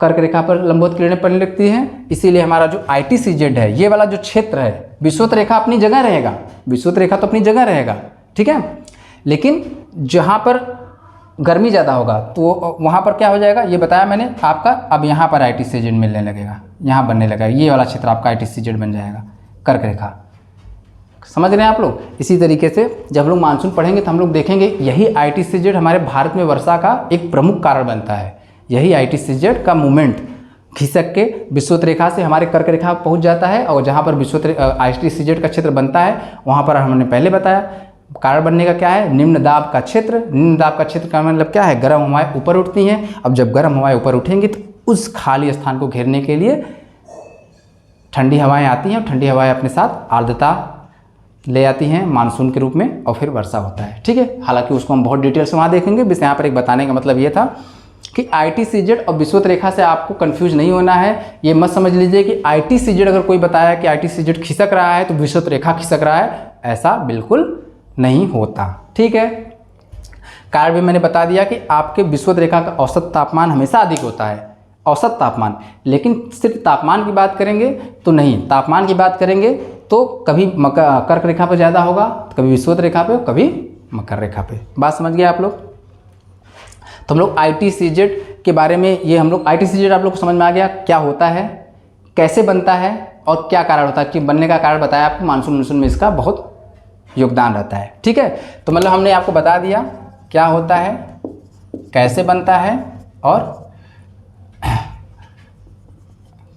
कर्क रेखा पर लंबवत किरणें पड़ने लगती हैं। इसीलिए हमारा जो ITCZ है, ये वाला जो क्षेत्र है, विषुवत रेखा अपनी जगह रहेगा, विषुवत रेखा तो अपनी जगह रहेगा, ठीक है। लेकिन जहाँ पर गर्मी ज़्यादा होगा तो वहाँ पर क्या हो जाएगा, ये बताया मैंने आपका। अब यहाँ पर ITCZ मिलने लगेगा, यहाँ बनने लगेगा, ये वाला क्षेत्र आपका ITCZ बन जाएगा, कर्क रेखा। समझ रहे हैं आप लोग। इसी तरीके से जब हम लोग मानसून पढ़ेंगे तो हम लोग देखेंगे यही ITCZ हमारे भारत में वर्षा का एक प्रमुख कारण बनता है। यही ITCZ का मूवमेंट खिसक के विषुवत रेखा से हमारे कर्क रेखा पहुंच जाता है, और जहां पर विषुवत ITCZ का क्षेत्र बनता है वहां पर हमने पहले बताया कारण बनने का क्या है, निम्न दाब का क्षेत्र। निम्न दाब का क्षेत्र का मतलब क्या है, गर्म हवाएं ऊपर उठती हैं। अब जब गर्म हवाएं ऊपर उठेंगी तो उस खाली स्थान को घेरने के लिए ठंडी हवाएं आती हैं, और ठंडी हवाएं अपने साथ आर्द्रता ले आती हैं मानसून के रूप में, और फिर वर्षा होता है, ठीक है। हालांकि उसको हम बहुत डिटेल से वहाँ देखेंगे, बस यहाँ पर एक बताने का मतलब ये था कि ITCZ और विषुवत रेखा से आपको कंफ्यूज नहीं होना है। ये मत समझ लीजिए कि ITCZ अगर कोई बताया कि ITCZ खिसक रहा है तो विषुवत रेखा खिसक रहा है, ऐसा बिल्कुल नहीं होता, ठीक है। कारण भी मैंने बता दिया कि आपके विषुवत रेखा का औसत तापमान हमेशा अधिक होता है, औसत तापमान। लेकिन सिर्फ तापमान की बात करेंगे तो नहीं, तापमान की बात करेंगे तो कभी कर्क रेखा पर ज़्यादा होगा, कभी विषुवत रेखा पे, कभी मकर रेखा पे। बात समझ गए आप लोग। तो हम लोग ITCZ के बारे में, ये हम लोग ITCZ आप लोग को समझ में आ गया क्या होता है, कैसे बनता है और क्या कारण होता है। कि बनने का कारण बताया आपको, मानसून में इसका बहुत योगदान रहता है, ठीक है। तो मतलब हमने आपको बता दिया क्या होता है, कैसे बनता है और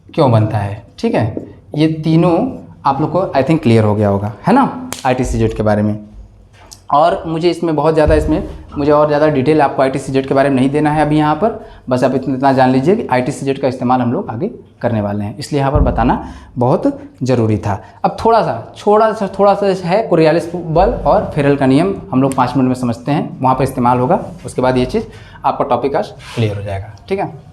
क्यों बनता है, ठीक है। ये तीनों आप लोग को आई थिंक क्लियर हो गया होगा, है ना, ITCZ के बारे में। और मुझे इसमें बहुत ज़्यादा, मुझे और ज़्यादा डिटेल आपको ITCZ के बारे में नहीं देना है अभी यहाँ पर। बस आप इतना जान लीजिए कि ITCZ का इस्तेमाल हम लोग आगे करने वाले हैं, इसलिए यहाँ पर बताना बहुत ज़रूरी था। अब थोड़ा सा है कोरियालिस बल और फेरल का नियम, हम लोग 5 मिनट में समझते हैं, वहाँ पर इस्तेमाल होगा। उसके बाद ये चीज़ आपका टॉपिक आज क्लियर हो जाएगा, ठीक है।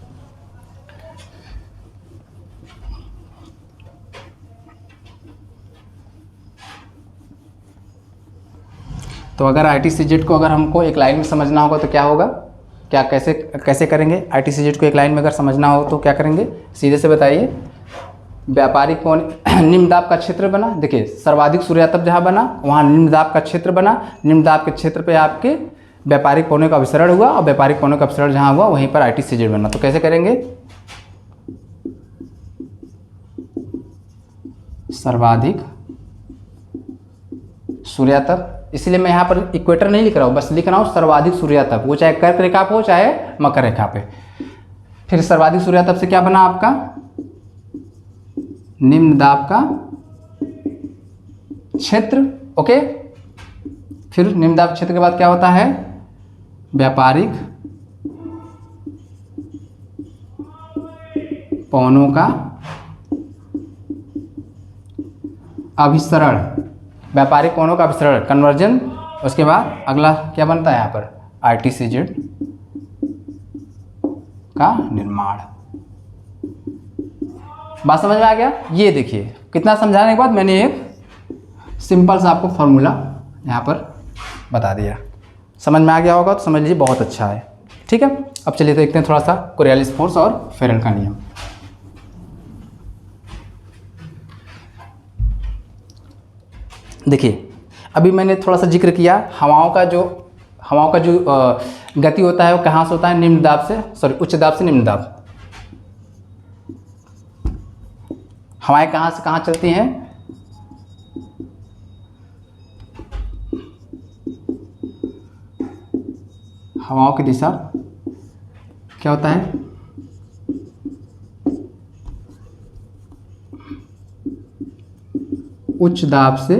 तो अगर ITCZ को अगर हमको एक लाइन में समझना होगा तो क्या होगा, क्या कैसे करेंगे। ITCZ को एक लाइन में अगर समझना हो तो क्या करेंगे, सीधे से बताइए। व्यापारिक कोण, निम्न दाब का क्षेत्र बना, देखिए सर्वाधिक सूर्यातप जहाँ बना वहाँ निम्न दाब का क्षेत्र बना। निम्न दाब के क्षेत्र पे आपके व्यापारिक कोणों का अभिसरण हुआ, और व्यापारिक कोणों का अभिसरण जहाँ हुआ वहीं पर ITCZ बना। तो कैसे करेंगे, सर्वाधिक सूर्यातप, इसलिए मैं यहाँ पर इक्वेटर नहीं लिख रहा हूँ, बस लिख रहा हूँ सर्वाधिक सूर्यातप, वो चाहे कर्क रेखा पे हो चाहे मकर रेखा पे। फिर सर्वाधिक सूर्यातप से क्या बना आपका, निम्न दाब का क्षेत्र, ओके। फिर निम्न दाब क्षेत्र के बाद क्या होता है, व्यापारिक पवनों का अभिसरण, व्यापारिक कोणों का अभिसरण, कन्वर्जन। उसके बाद अगला क्या बनता है यहाँ पर, ITCZ का निर्माण। बात समझ में आ गया। ये देखिए कितना समझाने के बाद मैंने एक सिंपल सा आपको फॉर्मूला यहाँ पर बता दिया, समझ में आ गया होगा तो समझ लीजिए बहुत अच्छा है, ठीक है। अब चलिए देखते हैं थोड़ा सा कोरियालिस फोर्स और फेरल का नियम। देखिए अभी मैंने थोड़ा सा जिक्र किया हवाओं का जो गति होता है वो कहाँ से होता है, निम्न दाब से, सॉरी उच्च दाब से निम्न दाब। हवाएं कहाँ से कहाँ चलती हैं, हवाओं की दिशा क्या होता है, उच्च दाब से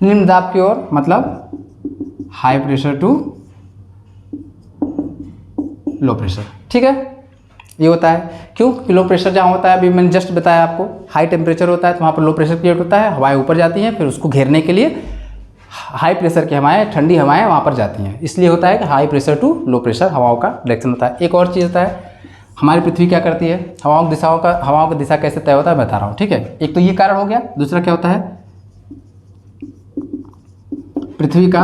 निम्न दाब की ओर, मतलब high pressure to low pressure, ठीक है। ये होता है क्यों, लो प्रेशर जहाँ होता है अभी मैंने जस्ट बताया आपको, हाई टेम्परेचर होता है तो वहाँ पर लो प्रेशर क्रिएट होता है, हवाएं ऊपर जाती हैं, फिर उसको घेरने के लिए हाई प्रेशर की हवाएं, ठंडी हवाएं वहाँ पर जाती हैं, इसलिए होता है कि high pressure to low pressure हवाओं का डायरेक्शन होता है। एक और चीज़ होता है, हमारी पृथ्वी क्या करती है, हवाओं का दिशा कैसे तय होता है बता रहा हूँ, ठीक है। एक तो ये कारण हो गया, दूसरा क्या होता है, पृथ्वी का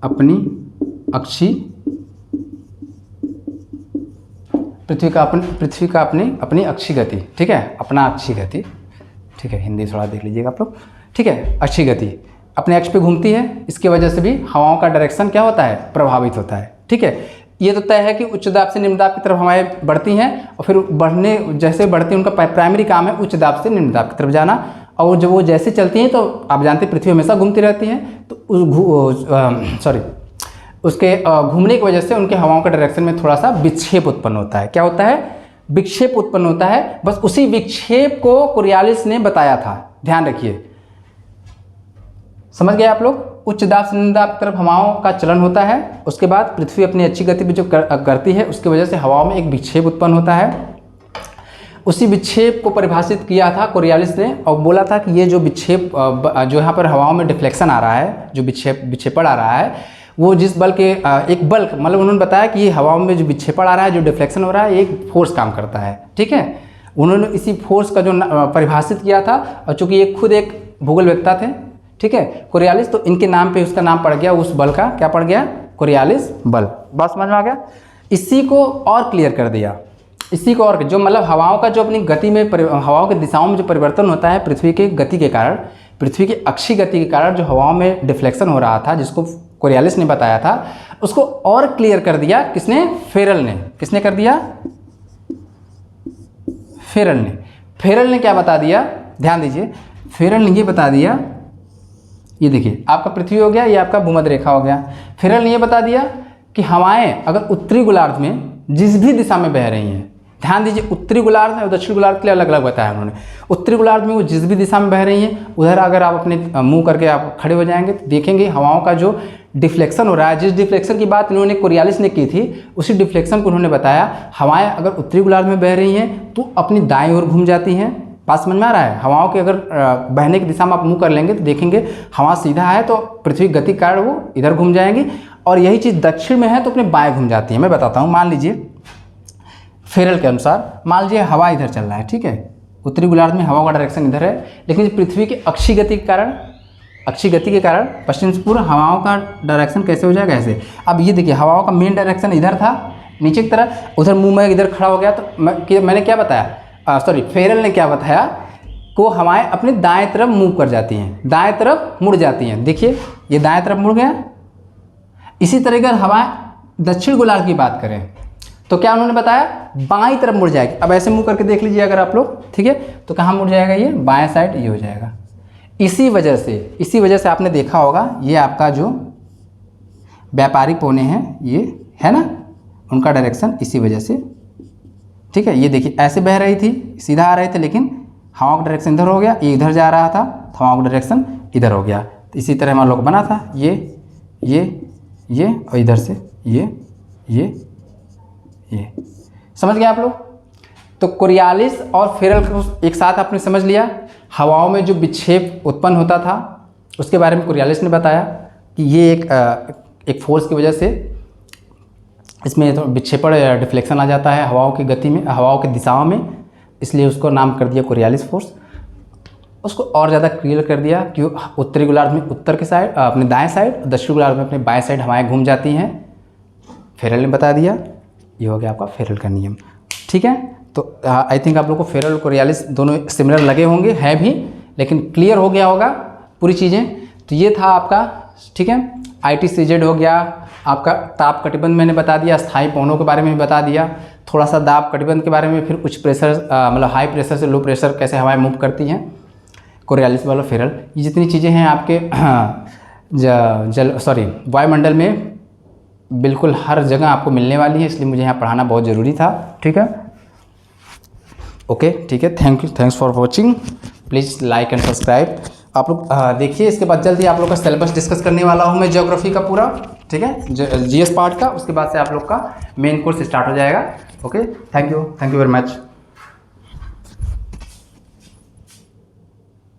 अपनी अक्षी अपनी अक्षी गति, ठीक है, अपना अक्षी गति, ठीक है, हिंदी थोड़ा देख लीजिएगा आप लोग, ठीक है, अक्षी गति अपने अक्ष पे घूमती है, इसकी वजह से भी हवाओं का डायरेक्शन क्या होता है, प्रभावित होता है, ठीक है। ये तो तय है कि उच्च दाब से निम्न दाब की तरफ हवाएं बढ़ती हैं और फिर जैसे बढ़ती हैं उनका प्राइमरी काम है उच्च दाब से निम्न दाब की तरफ जाना, और जब वो जैसे चलती हैं तो आप जानते हैं पृथ्वी हमेशा घूमती रहती हैं, तो उसके घूमने की वजह से उनके हवाओं के डायरेक्शन में थोड़ा सा विक्षेप उत्पन्न होता है। क्या होता है, विक्षेप उत्पन्न होता है। बस उसी विक्षेप को कोरियालिस ने बताया था, ध्यान रखिए, समझ गए आप लोग। उच्च दाब से निम्न दाब की तरफ हवाओं का चलन होता है, उसके बाद पृथ्वी अपनी अच्छी गति पे जो करती है उसकी वजह से हवाओं में एक विक्षेप उत्पन्न होता है। उसी विक्षेप को परिभाषित किया था कोरियालिस ने और बोला था कि ये जो विक्षेप जो यहाँ पर हवाओं में डिफ्लेक्शन आ रहा है, जो विक्षेपण आ रहा है, वो जिस बल के एक बल, मतलब उन्होंने बताया कि ये हवाओं में जो विक्षेपण आ रहा है, जो डिफ्लेक्शन हो रहा है, एक फोर्स काम करता है, ठीक है। उन्होंने इसी फोर्स का जो परिभाषित किया था, और चूँकि ये खुद एक भूगोलवेत्ता थे, ठीक है, कोरियालिस, तो इनके नाम पे उसका नाम पड़ गया, उस बल का क्या पड़ गया, कोरियालिस बल। बात समझ में आ गया। इसी को और क्लियर कर दिया, इसी को और जो मतलब हवाओं का जो अपनी गति में हवाओं की दिशाओं में जो परिवर्तन होता है पृथ्वी की गति के कारण, पृथ्वी की अक्षीय गति के कारण जो हवाओं में डिफ्लेक्शन हो रहा था, जिसको कोरियालिस ने बताया था, उसको और क्लियर कर दिया किसने, फेरल ने। किसने कर दिया, फेरल ने। फेरल ने क्या बता दिया, ध्यान दीजिए, फेरल ने ये बता दिया, ये देखिए आपका पृथ्वी हो गया, ये आपका भूमध्य रेखा हो गया। फेरल ने ये बता दिया कि हवाएं अगर उत्तरी गोलार्ध में जिस भी दिशा में बह रही हैं, ध्यान दीजिए, उत्तरी गोलार्ध और दक्षिण गोलार्ध के लिए अलग अलग बताया उन्होंने। उत्तरी गोलार्ध में वो जिस भी दिशा में बह रही हैं, उधर अगर आप अपने मुंह करके आप खड़े हो जाएंगे तो देखेंगे हवाओं का जो डिफ्लेक्शन हो रहा है, जिस डिफ्लेक्शन की बात इन्होंने कोरियालिस ने की थी, उसी डिफ्लेक्शन को उन्होंने बताया। हवाएं अगर उत्तरी गोलार्ध में बह रही हैं तो अपनी दाईं ओर घूम जाती हैं। बात समझ में आ रहा है। हवाओं के अगर बहने की दिशा में आप मुँह कर लेंगे तो देखेंगे हवा सीधा है तो पृथ्वी गति के कारण वो इधर घूम जाएंगी, और यही चीज़ दक्षिण में है तो अपने बाएँ घूम जाती है। मैं बताता हूँ, मान लीजिए फेरल के अनुसार, मान लीजिए हवा इधर चल रहा है, ठीक है, उत्तरी गोलार्ध में हवा का डायरेक्शन इधर है, लेकिन पृथ्वी की अक्षीय गति के कारण पश्चिम से पूर्व हवाओं का डायरेक्शन कैसे हो जाएगा, ऐसे। अब ये देखिए हवाओं का मेन डायरेक्शन इधर था नीचे की तरह, उधर मुंह में इधर खड़ा हो गया, तो मैंने क्या बताया, फेरल ने क्या बताया, को हवाएं अपने दाएं तरफ मूव कर जाती हैं, दाएं तरफ मुड़ जाती हैं। देखिए ये दाएं तरफ मुड़ गया। इसी तरह अगर हवाएं दक्षिण गोलार्ध की बात करें तो क्या उन्होंने बताया, बाईं तरफ मुड़ जाएगी। अब ऐसे मुंह करके देख लीजिए अगर आप लोग, ठीक है, तो कहाँ मुड़ जाएगा, ये बाएं साइड ये हो जाएगा। इसी वजह से आपने देखा होगा ये आपका जो व्यापारिक पौने हैं, ये है ना, उनका डायरेक्शन इसी वजह से, ठीक है। ये देखिए ऐसे बह रही थी, सीधा आ रहे थे, लेकिन हवा का डायरेक्शन इधर हो गया, ये इधर जा रहा था, हवा का डायरेक्शन इधर हो गया। तो इसी तरह हमारा लोग बना था, ये और इधर से ये समझ गए आप लोग। तो कोरियालिस और फेरल को एक साथ आपने समझ लिया। हवाओं में जो विक्षेप उत्पन्न होता था उसके बारे में कोरियालिस ने बताया कि ये एक फोर्स की वजह से इसमें तो विक्षेपण या डिफ्लेक्शन आ जाता है हवाओं की गति में, हवाओं की दिशाओं में, इसलिए उसको नाम कर दिया कोरियालिस फोर्स। उसको और ज़्यादा क्लियर कर दिया कि उत्तरी गोलार्ध में उत्तर के साइड अपने दाएं साइड, दक्षिण गोलार्ध में अपने बाएं साइड हवाएं घूम जाती हैं। फेरल ने बता दिया। ये हो गया आपका फेरल का नियम, ठीक है। तो आई थिंक आप लोग को फेरल और कोरियालिस दोनों सिमिलर लगे होंगे, है भी, लेकिन क्लियर हो गया होगा पूरी चीज़ें। तो ये था आपका, ठीक है, ITCZ हो गया आपका। ताप कटिबंध मैंने बता दिया, स्थायी पौनों के बारे में भी बता दिया, थोड़ा सा दाब कटिबंध के बारे में, फिर उच्च प्रेशर मतलब हाई प्रेशर से लो प्रेशर कैसे हवाएं मूव करती हैं, कोरियालिस वाला फेरल। ये जितनी चीज़ें हैं आपके वायुमंडल में बिल्कुल हर जगह आपको मिलने वाली है, इसलिए मुझे यहाँ पढ़ाना बहुत ज़रूरी था, ठीक है। ओके, ठीक है, thanks for watching. Please like and subscribe. आप लोग देखिए, इसके बाद जल्दी आप लोग का सिलेबस डिस्कस करने वाला हूँ मैं, ज्योग्राफी का पूरा, ठीक है, GS पार्ट का। उसके बाद से आप लोग का मेन कोर्स स्टार्ट हो जाएगा। Okay, thank you very much.